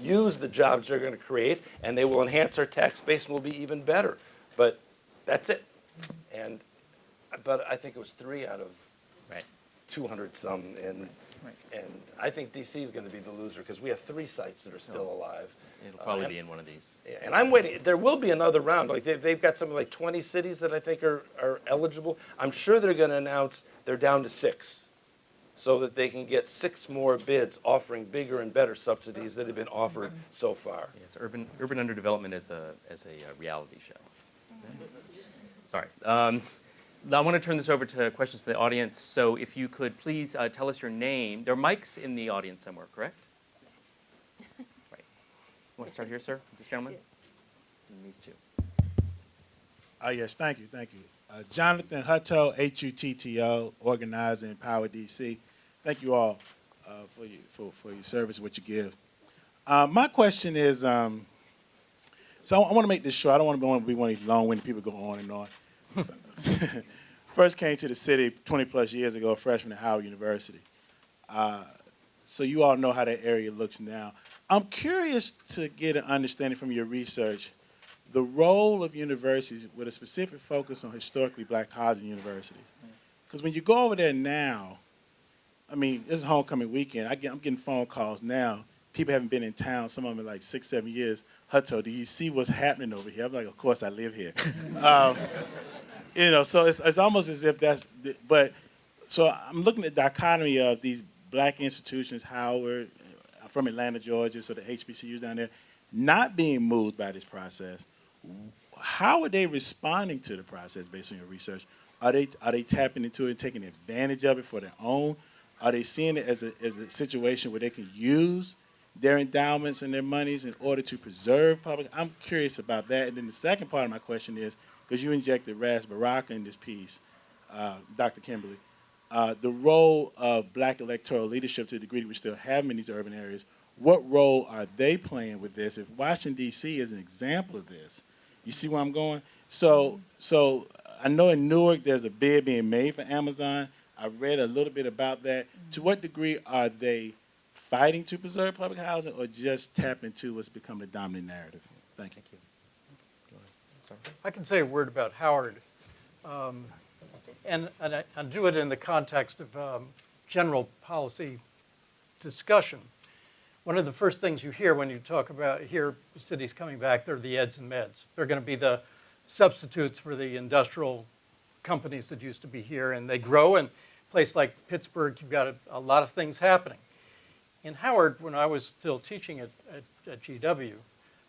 use the jobs they're going to create, and they will enhance our tax base and will be even better. But that's it. But I think it was 3 out of 200 some, and I think DC is going to be the loser because we have 3 sites that are still alive. It'll probably be in one of these. Yeah, and I'm waiting. There will be another round. Like they've got something like 20 cities that I think are eligible. I'm sure they're going to announce they're down to 6, so that they can get 6 more bids offering bigger and better subsidies that have been offered so far. Yeah, it's urban underdevelopment as a reality show. Sorry. I want to turn this over to questions from the audience. So if you could please tell us your name. There are mics in the audience somewhere, correct? Right. You want to start here, sir? This gentleman? And these 2. Yes, thank you. Jonathan Hutto, Hutto, organizer in Power DC. Thank you all for your service, what you give. My question is, So I want to make this short. I don't want to be one of these long-winded people go on and on. First came to the city 20 plus years ago, a freshman at Howard University. So you all know how that area looks now. I'm curious to get an understanding from your research, the role of universities with a specific focus on historically black colleges and universities. Because when you go over there now, I mean, this is homecoming weekend. I'm getting phone calls now. People haven't been in town, some of them in like 6, 7 years. Hutto, do you see what's happening over here? I'm like, of course I live here. You know, so it's almost as if but so I'm looking at the dichotomy of these black institutions, Howard, I'm from Atlanta, Georgia, so the HBCUs down there, not being moved by this process. How are they responding to the process based on your research? Are they tapping into it and taking advantage of it for their own? Are they seeing it as a situation where they can use their endowments and their monies in order to preserve public? I'm curious about that. And then the second part of my question is, because you injected Ras Baraka in this piece, Dr. Kimberley, the role of black electoral leadership to the degree that we still have them in these urban areas, what role are they playing with this? If Washington, D.C. is an example of this, you see where I'm going? So I know in Newark there's a bid being made for Amazon. I read a little bit about that. To what degree are they fighting to preserve public housing or just tap into what's become the dominant narrative? Thank you. Thank you. Do you want to start? I can say a word about Howard, and I do it in the context of general policy discussion. One of the first things you hear when you hear cities coming back, they're the eds and meds. They're going to be the substitutes for the industrial companies that used to be here, and they grow. In a place like Pittsburgh, you've got a lot of things happening. In Howard, when I was still teaching at GW,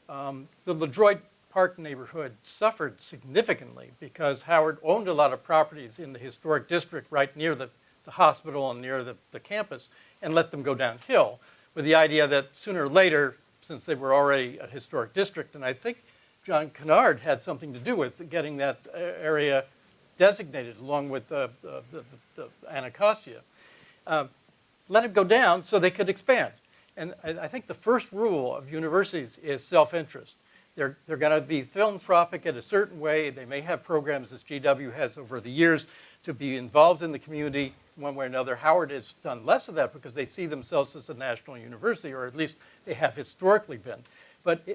the LaDroit Park neighborhood suffered significantly because Howard owned a lot of properties in the historic district right near the hospital and near the campus and let them go downhill with the idea that sooner or later, since they were already a historic district, and I think John Kennard had something to do with getting that area designated along with the Anacostia, let it go down so they could expand. And I think the first rule of universities is self-interest. They're going to be philanthropic in a certain way. They may have programs, as GW has over the years, to be involved in the community one way or another. Howard has done less of that because they see themselves as a national university, or at least they have historically been. But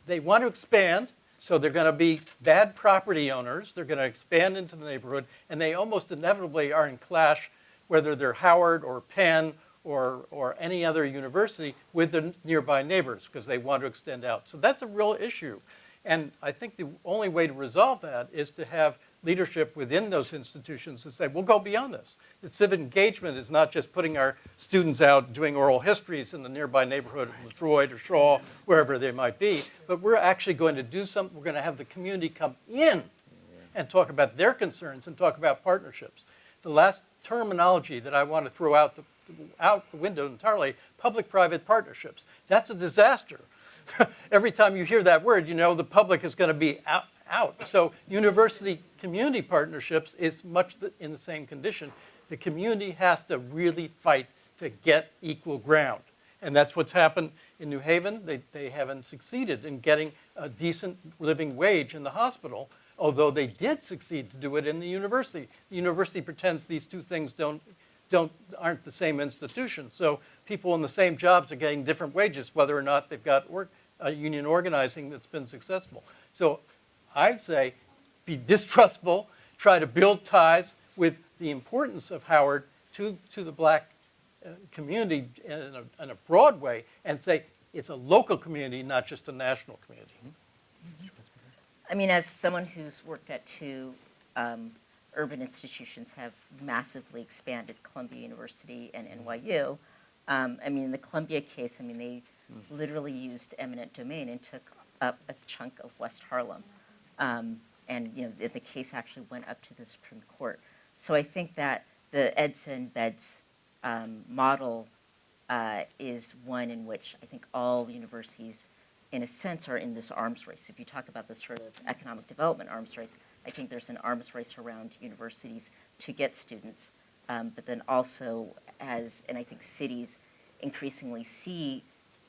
they want to expand, so they're going to be bad property owners. They're going to expand into the neighborhood, and they almost inevitably are in clash, whether they're Howard or Penn or any other university, with the nearby neighbors because they want to extend out. So that's a real issue. And I think the only way to resolve that is to have leadership within those institutions to say, we'll go beyond this. The civic engagement is not just putting our students out doing oral histories in the nearby neighborhood of Detroit or Shaw, wherever they might be, but we're actually going to do something. We're going to have the community come in and talk about their concerns and talk about partnerships. The last terminology that I want to throw out the window entirely, public-private partnerships. That's a disaster. Every time you hear that word, you know the public is going to be out. So university-community partnerships is much in the same condition. The community has to really fight to get equal ground. And that's what's happened in New Haven. They haven't succeeded in getting a decent living wage in the hospital, although they did succeed to do it in the university. The university pretends these two things aren't the same institution. So people in the same jobs are getting different wages, whether or not they've got union organizing that's been successful. So I say be distrustful, try to build ties with the importance of Howard to the black community in a broad way, and say it's a local community, not just a national community. I mean, as someone who's worked at two urban institutions have massively expanded, Columbia University and NYU. I mean, in the Columbia case, I mean, they literally used eminent domain and took up a chunk of West Harlem. And, you know, the case actually went up to the Supreme Court. So I think that the eds and beds model is one in which I think all universities, in a sense, are in this arms race. If you talk about this sort of economic development arms race, I think there's an arms race around universities to get students, but then also and I think cities increasingly see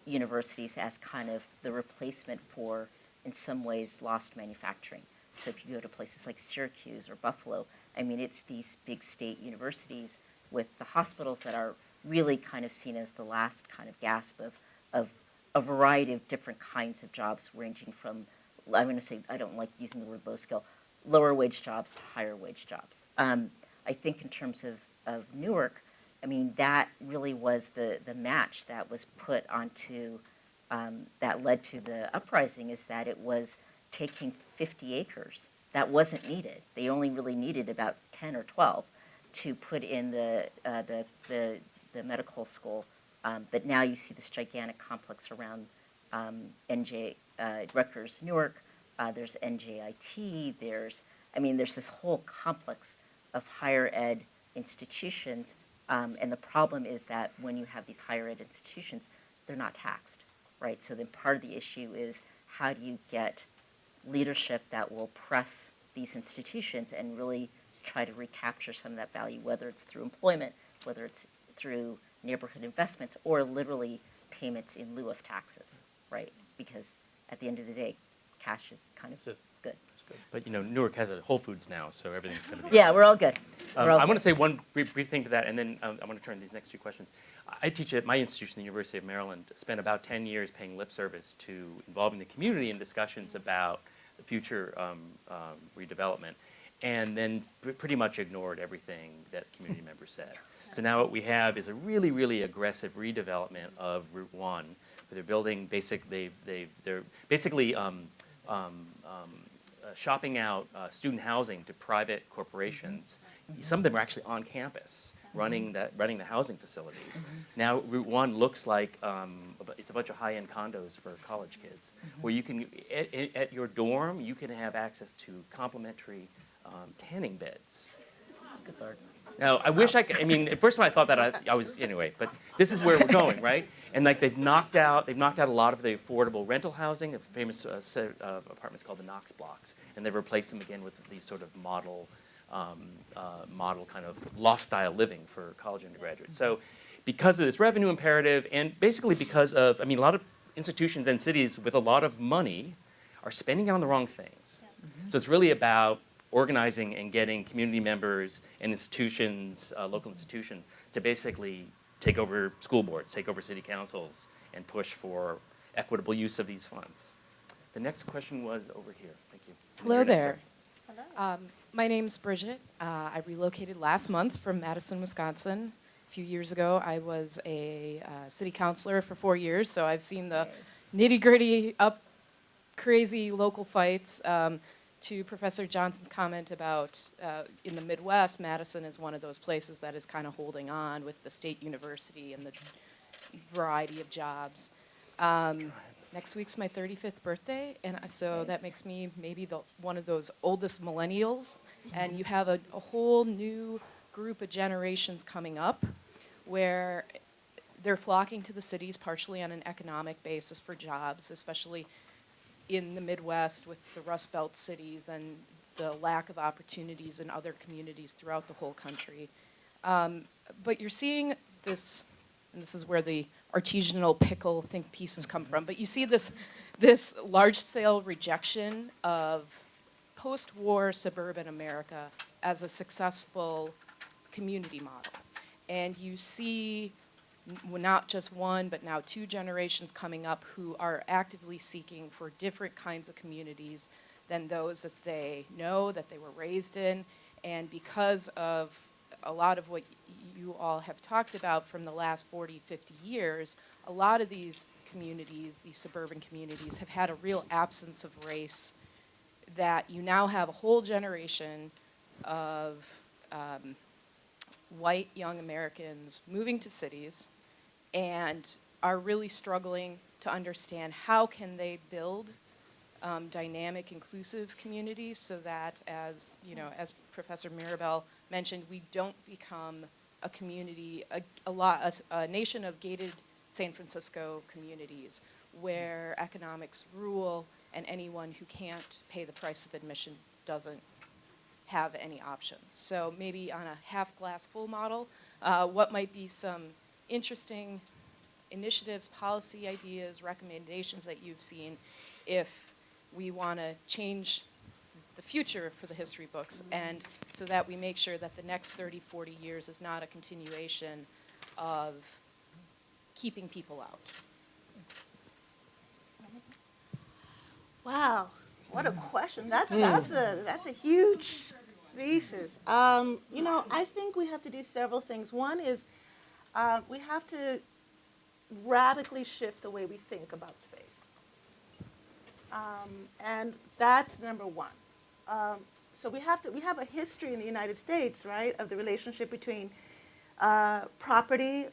universities as kind of the replacement for in some ways lost manufacturing. So if you go to places like Syracuse or Buffalo, I mean, it's these big state universities with the hospitals that are really kind of seen as the last kind of gasp of a variety of different kinds of jobs, ranging from, I'm going to say, I don't like using the word low skill, lower wage jobs to higher wage jobs. I think in terms of Newark, I mean, that really was the match that was put onto, that led to the uprising, is that it was taking 50 acres that wasn't needed. They only really needed about 10 or 12 to put in the medical school. But now you see this gigantic complex around Rutgers, Newark. There's NJIT. There's this whole complex of higher ed institutions. And the problem is that when you have these higher ed institutions, they're not taxed, right? So then part of the issue is, how do you get leadership that will press these institutions and really try to recapture some of that value, whether it's through employment, whether it's through neighborhood investments, or literally payments in lieu of taxes, right? Because at the end of the day, cash is kind of good. But Newark has a Whole Foods now, so everything's going to be. Yeah, we're all good. I want to say one brief thing to that, and then I want to turn to these next two questions. I teach at my institution, the University of Maryland, spent about 10 years paying lip service to involving the community in discussions about the future redevelopment, and then pretty much ignored everything that community members said. So now what we have is a really, really aggressive redevelopment of Route 1, where they're building they're basically shopping out student housing to private corporations. Some of them are actually on campus running the housing facilities. Now Route 1 looks like it's a bunch of high-end condos for college kids, where you can, at your dorm, you can have access to complimentary tanning beds. Good Lord. Now, I wish I could, at first when I thought that, I was, anyway, but this is where we're going, right? And like they've knocked out a lot of the affordable rental housing, a famous set of apartments called the Knox blocks, and they've replaced them again with these sort of model kind of loft-style living for college undergraduates. So because of this revenue imperative, and basically because of, a lot of institutions and cities with a lot of money are spending it on the wrong things. So it's really about organizing and getting community members and institutions, local institutions, to basically take over school boards, take over city councils, and push for equitable use of these funds. The next question was over here. Thank you. Hello there. Hello. My name's Bridget. I relocated last month from Madison, Wisconsin. A few years ago, I was a city councilor for 4 years, so I've seen the nitty-gritty, crazy local fights. To Professor Johnson's comment about in the Midwest, Madison is one of those places that is kind of holding on with the state university and the variety of jobs. Next week's my 35th birthday, and so that makes me maybe one of those oldest millennials, and you have a whole new group of generations coming up where they're flocking to the cities partially on an economic basis for jobs, especially in the Midwest with the Rust Belt cities and the lack of opportunities in other communities throughout the whole country. But you're seeing this, and this is where the artisanal pickle think pieces come from, but you see this large-scale rejection of post-war suburban America as a successful community model. And you see not just one, but now two generations coming up who are actively seeking for different kinds of communities than those that they know, that they were raised in. And because of a lot of what you all have talked about from the last 40, 50 years, a lot of these communities, these suburban communities, have had a real absence of race, that you now have a whole generation of white young Americans moving to cities and are really struggling to understand how can they build dynamic, inclusive communities so that, as as Professor Mirabal mentioned, we don't become a community, a nation of gated San Francisco communities where economics rule and anyone who can't pay the price of admission doesn't have any options. So maybe on a half glass full model, what might be some interesting initiatives, policy ideas, recommendations that you've seen if we want to change the future for the history books, and so that we make sure that the next 30, 40 years is not a continuation of keeping people out. Wow, what a question. That's a huge thesis. You know, I think we have to do several things. One is we have to radically shift the way we think about space. And that's number one. So we have a history in the United States, right, of the relationship between property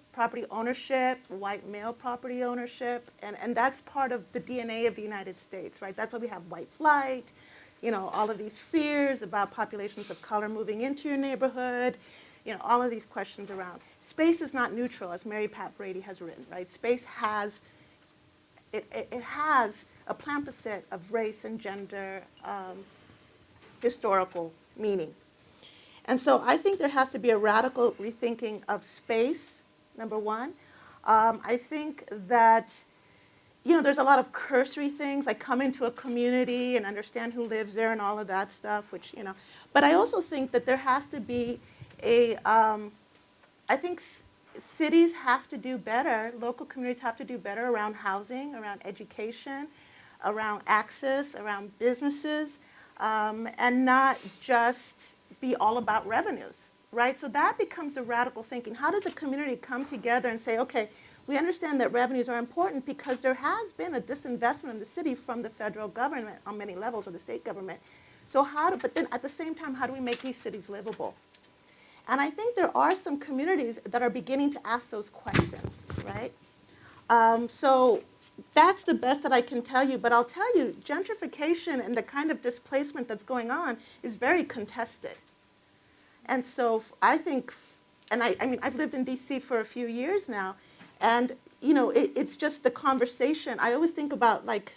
ownership, white male property ownership, and that's part of the DNA of the United States, right? That's why we have white flight, you know, all of these fears about populations of color moving into your neighborhood, you know, all of these questions around. Space is not neutral, as Mary Pat Brady has written, right? Space has, it has a palimpsest of race and gender historical meaning. And so I think there has to be a radical rethinking of space, number one. I think that, you know, there's a lot of cursory things, like come into a community and understand who lives there and all of that stuff, which, you know. But I also think that there has to be I think cities have to do better, local communities have to do better around housing, around education, around access, around businesses, and not just be all about revenues, right? So that becomes a radical thinking. How does a community come together and say, okay, we understand that revenues are important because there has been a disinvestment in the city from the federal government on many levels, or the state government. So but then at the same time, how do we make these cities livable? And I think there are some communities that are beginning to ask those questions, right? So that's the best that I can tell you. But I'll tell you, gentrification and the kind of displacement that's going on is very contested. And so I think, and I mean, I've lived in DC for a few years now, and you know, it's just the conversation. I always think about like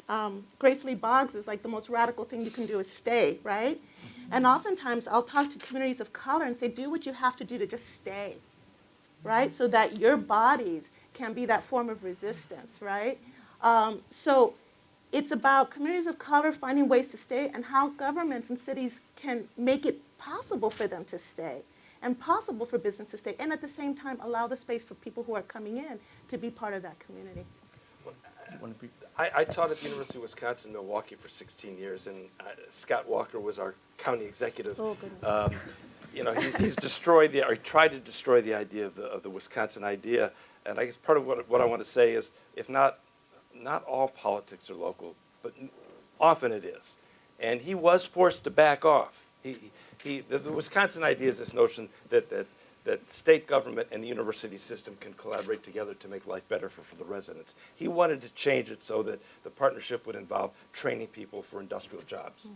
Grace Lee Boggs is like the most radical thing you can do is stay, right? And oftentimes I'll talk to communities of color and say, do what you have to do to just stay, right? So that your bodies can be that form of resistance, right? So it's about communities of color finding ways to stay and how governments and cities can make it possible for them to stay and possible for business to stay, and at the same time allow the space for people who are coming in to be part of that community. I taught at the University of Wisconsin, Milwaukee for 16 years, and Scott Walker was our county executive. Oh, goodness. You know, he's destroyed or tried to destroy the idea of the Wisconsin idea. And I guess part of what I want to say is, if not all politics are local, but often it is. And he was forced to back off. The Wisconsin idea is this notion that state government and the university system can collaborate together to make life better for the residents. He wanted to change it so that the partnership would involve training people for industrial jobs.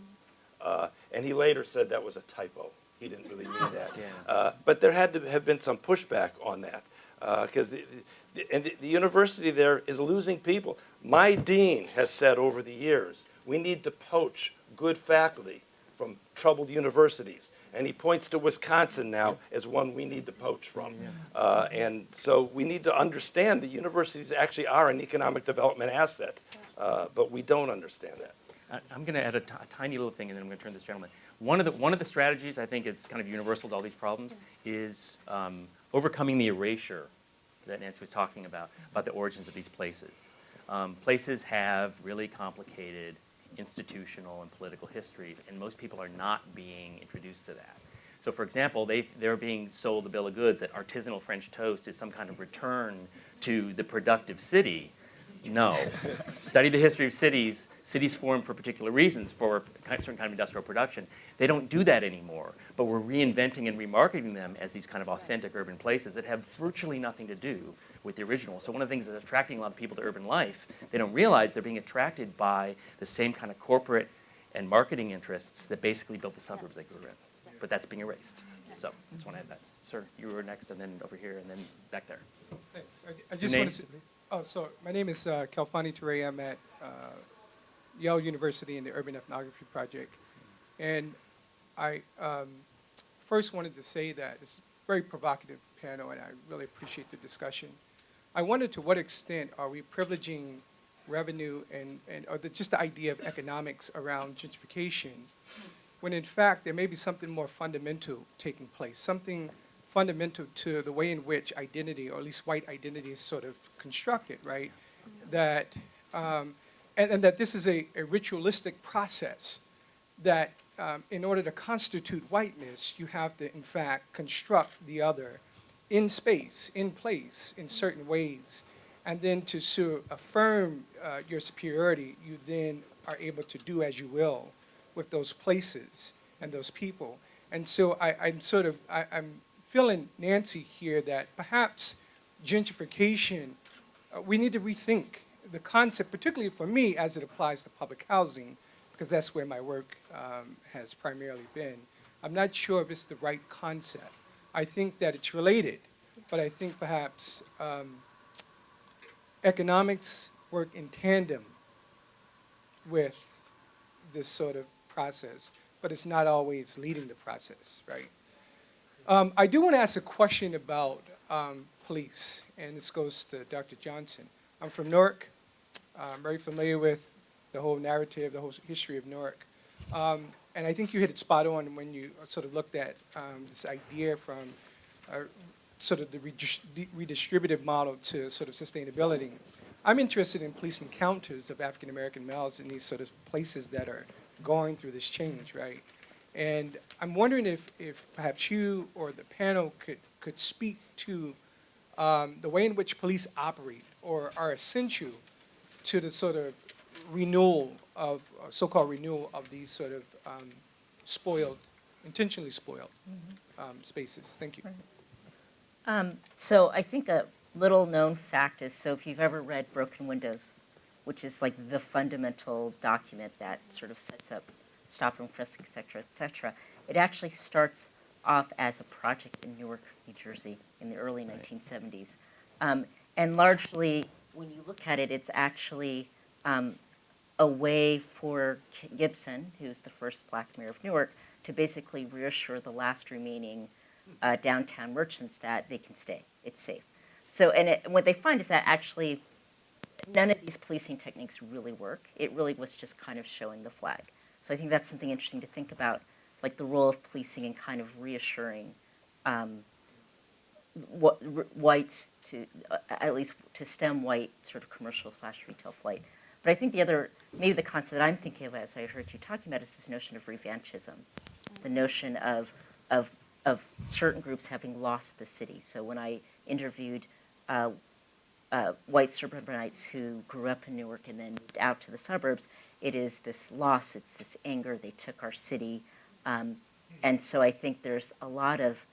And he later said that was a typo. He didn't really mean that. Yeah. But there had to have been some pushback on that, because the university there is losing people. My dean has said over the years, we need to poach good faculty from troubled universities. And he points to Wisconsin now as one we need to poach from. And so we need to understand that universities actually are an economic development asset, but we don't understand that. I'm going to add a tiny little thing, and then I'm going to turn to this gentleman. One of the strategies, I think it's kind of universal to all these problems, is overcoming the erasure that Nancy was talking about the origins of these places. Places have really complicated institutional and political histories, and most people are not being introduced to that. So for example, they're being sold a bill of goods that artisanal French toast is some kind of return to the productive city. No. Study the history of cities. Cities form for particular reasons, for a certain kind of industrial production. They don't do that anymore, but we're reinventing and remarketing them as these kind of authentic urban places that have virtually nothing to do with the original. So one of the things that's attracting a lot of people to urban life, they don't realize they're being attracted by the same kind of corporate and marketing interests that basically built the suburbs they grew in. But that's being erased. So I just want to add that. Sir, you were next, and then over here, and then back there. Thanks. I just want to say, so my name is Kalfani Toure. I'm at Yale University in the Urban Ethnography Project. And I first wanted to say that it's a very provocative panel, and I really appreciate the discussion. I wonder to what extent are we privileging revenue or just the idea of economics around gentrification, when in fact there may be something more fundamental taking place, something fundamental to the way in which identity, or at least white identity, is sort of constructed, right? That, and that this is a ritualistic process that in order to constitute whiteness, you have to in fact construct the other in space, in place, in certain ways. And then to affirm your superiority, you then are able to do as you will with those places and those people. And so I'm feeling Nancy here that perhaps gentrification, we need to rethink the concept, particularly for me as it applies to public housing, because that's where my work has primarily been. I'm not sure if it's the right concept. I think that it's related, but I think perhaps economics work in tandem with this sort of process, but it's not always leading the process, right? I do want to ask a question about police, and this goes to Dr. Johnson. I'm from Newark. I'm very familiar with the whole narrative, the whole history of Newark. And I think you hit it spot on when you sort of looked at this idea from sort of the redistributive model to sort of sustainability. I'm interested in police encounters of African American males in these sort of places that are going through this change, right? And I'm wondering if perhaps you or the panel could speak to the way in which police operate or are essential to the sort of renewal of, so-called renewal of these sort of spoiled, intentionally spoiled spaces. Thank you. So I think a little known fact is, so if you've ever read Broken Windows, which is like the fundamental document that sort of sets up stop and frisk, et cetera, it actually starts off as a project in Newark, New Jersey in the early 1970s. And largely, when you look at it, it's actually a way for Gibson, who's the first black mayor of Newark, to basically reassure the last remaining downtown merchants that they can stay. It's safe. So, and what they find is that actually none of these policing techniques really work. It really was just kind of showing the flag. So I think that's something interesting to think about, like the role of policing in kind of reassuring whites to, at least to stem white sort of commercial/retail flight. But I think the other, maybe the concept that I'm thinking of as I heard you talking about is this notion of revanchism, the notion of certain groups having lost the city. So when I interviewed white suburbanites who grew up in Newark and then moved out to the suburbs, it is this loss, it's this anger, they took our city. And so I think there's a lot of,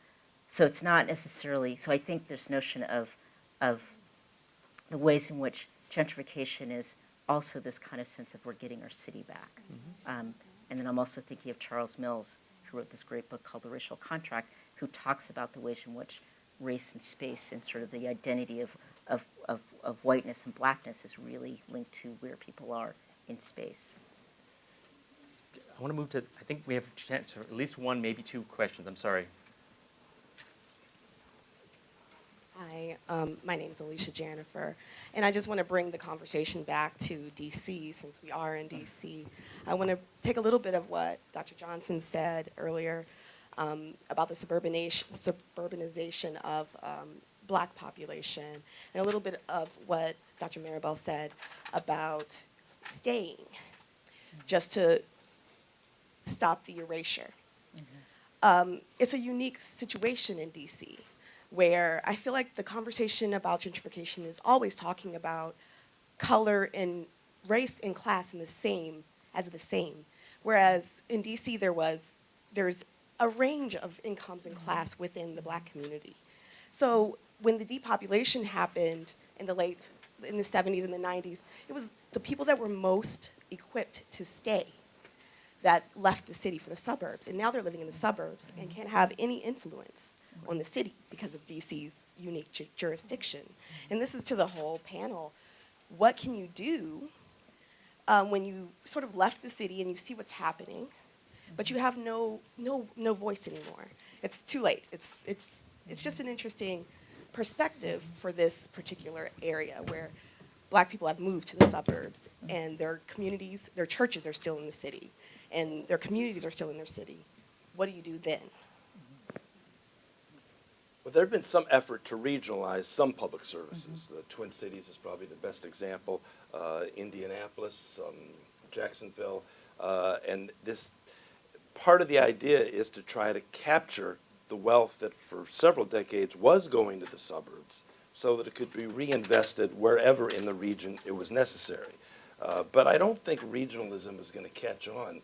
so it's not necessarily, so I think this notion of the ways in which gentrification is also this kind of sense of we're getting our city back. And then I'm also thinking of Charles Mills, who wrote this great book called The Racial Contract, who talks about the ways in which race and space and sort of the identity of whiteness and blackness is really linked to where people are in space. I want to move to, I think we have a chance for at least one, maybe two questions. I'm sorry. Hi, my name is Alicia Jennifer, and I just want to bring the conversation back to DC since we are in DC. I want to take a little bit of what Dr. Johnson said earlier about the suburbanization of black population, and a little bit of what Dr. Mirabal said about staying, just to stop the erasure. It's a unique situation in DC, where I feel like the conversation about gentrification is always talking about color and race and class in the same, whereas in DC there's a range of incomes and class within the black community. So when the depopulation happened in the 70s and the 90s, it was the people that were most equipped to stay that left the city for the suburbs, and now they're living in the suburbs and can't have any influence on the city because of DC's unique jurisdiction. And this is to the whole panel. What can you do when you sort of left the city and you see what's happening, but you have no voice anymore? It's too late. It's just an interesting perspective for this particular area where Black people have moved to the suburbs, and their communities, their churches are still in the city, and their communities are still in their city. What do you do then? Well, there have been some effort to regionalize some public services. The Twin Cities is probably the best example. Indianapolis, Jacksonville, and this part of the idea is to try to capture the wealth that for several decades was going to the suburbs so that it could be reinvested wherever in the region it was necessary. But I don't think regionalism is going to catch on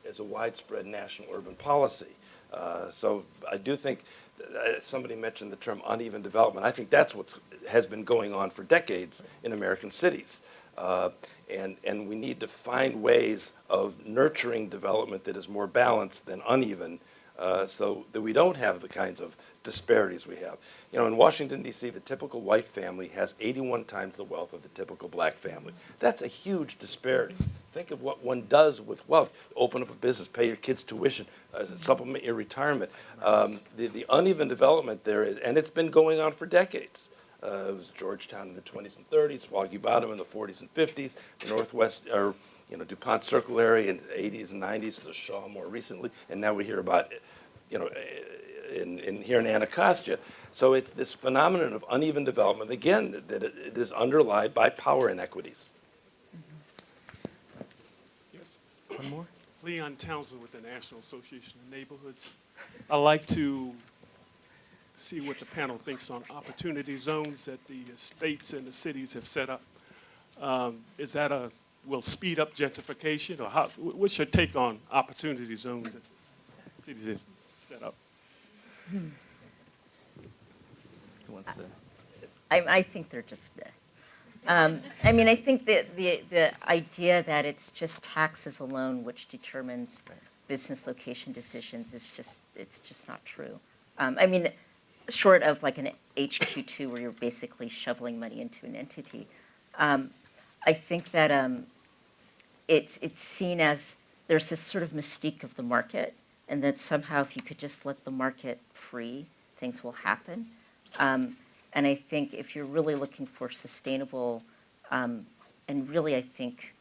as a widespread national urban policy. So I do think, somebody mentioned the term uneven development. I think that's what has been going on for decades in American cities. And we need to find ways of nurturing development that is more balanced than uneven, so that we don't have the kinds of disparities we have. You know, in Washington, D.C., the typical white family has 81 times the wealth of the typical black family. That's a huge disparity. Think of what one does with wealth. Open up a business, pay your kids' tuition, supplement your retirement. The uneven development there is, and it's been going on for decades. It was Georgetown in the 20s and 30s, Foggy Bottom in the 40s and 50s, the Northwest, or DuPont Circle area in the 80s and 90s, the Shaw more recently, and now we hear about, here in Anacostia. So it's this phenomenon of uneven development, again, that it is underlied by power inequities. Yes. One more. Leon Townsend with the National Association of Neighborhoods. I'd like to see what the panel thinks on opportunity zones that the states and the cities have set up. Is that will speed up gentrification, or what's your take on opportunity zones that the cities have set up? Who wants to? I think they're just, I mean, I think that the idea that it's just taxes alone which determines business location decisions is it's just not true. I mean, short of like an HQ2 where you're basically shoveling money into an entity, I think that it's seen as there's this sort of mystique of the market, and that somehow if you could just let the market free, things will happen. And I think if you're really looking for sustainable and really, I think,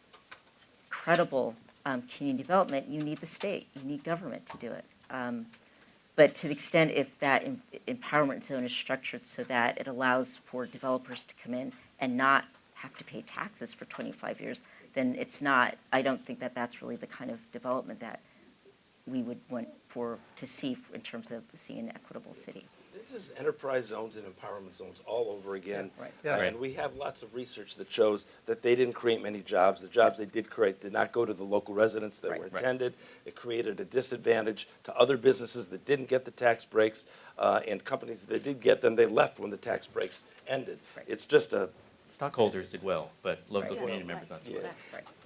credible community development, you need the state, you need government to do it. But to the extent if that empowerment zone is structured so that it allows for developers to come in and not have to pay taxes for 25 years, then it's not, I don't think that that's really the kind of development that we would want to see in terms of seeing an equitable city. This is enterprise zones and empowerment zones all over again. Yeah, right. Yeah. And we have lots of research that shows that they didn't create many jobs. The jobs they did create did not go to the local residents that were intended. It created a disadvantage to other businesses that didn't get the tax breaks, and companies that did get them, they left when the tax breaks ended. It's just a... Stockholders did well, but local community members not so much.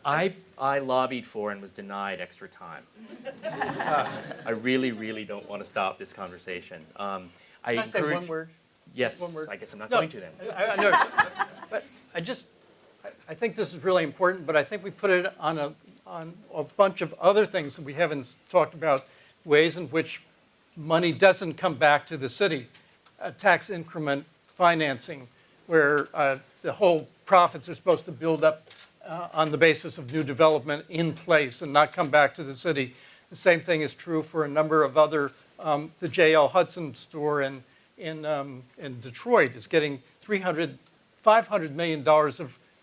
Right. I lobbied for and was denied extra time. I really, really don't want to stop this conversation. I Can I say one word? Yes, One word? I guess I'm not No, going to then. I know, but I think this is really important, but I think we put it on a bunch of other things that we haven't talked about, ways in which money doesn't come back to the city. Tax increment financing, where the whole profits are supposed to build up on the basis of new development in place and not come back to the city. The same thing is true for a number of other, the J.L. Hudson store in Detroit is getting $500 million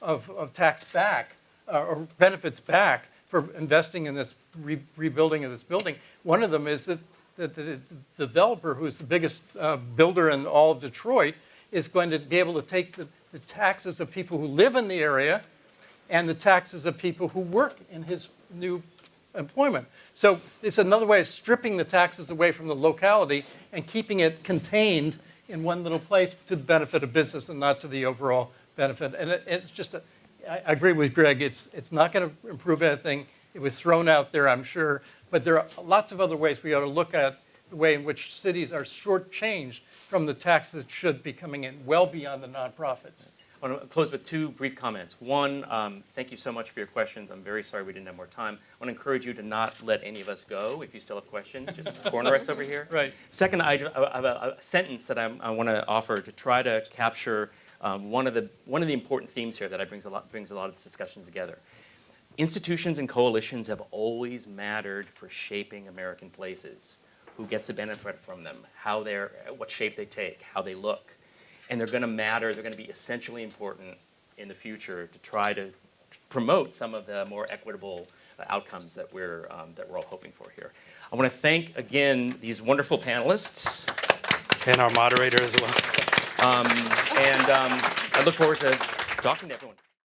of tax back, or benefits back for investing in this rebuilding of this building. One of them is that the developer, who's the biggest builder in all of Detroit, is going to be able to take the taxes of people who live in the area and the taxes of people who work in his new employment. So it's another way of stripping the taxes away from the locality and keeping it contained in one little place to the benefit of business and not to the overall benefit. And it's just, I agree with Greg, it's not going to improve anything. It was thrown out there, I'm sure, but there are lots of other ways we ought to look at the way in which cities are shortchanged from the taxes that should be coming in, well beyond the nonprofits. I want to close with two brief comments. One, thank you so much for your questions. I'm very sorry we didn't have more time. I want to encourage you to not let any of us go. If you still have questions, just corner us over here. Right. Second, I have a sentence that I want to offer to try to capture one of the important themes here that brings a lot of this discussion together. Institutions and coalitions have always mattered for shaping American places. Who gets to benefit from them? What shape they take? How they look? And they're going to matter. They're going to be essentially important in the future to try to promote some of the more equitable outcomes that we're all hoping for here. I want to thank again these wonderful panelists And our moderator as well. and I look forward to talking to everyone.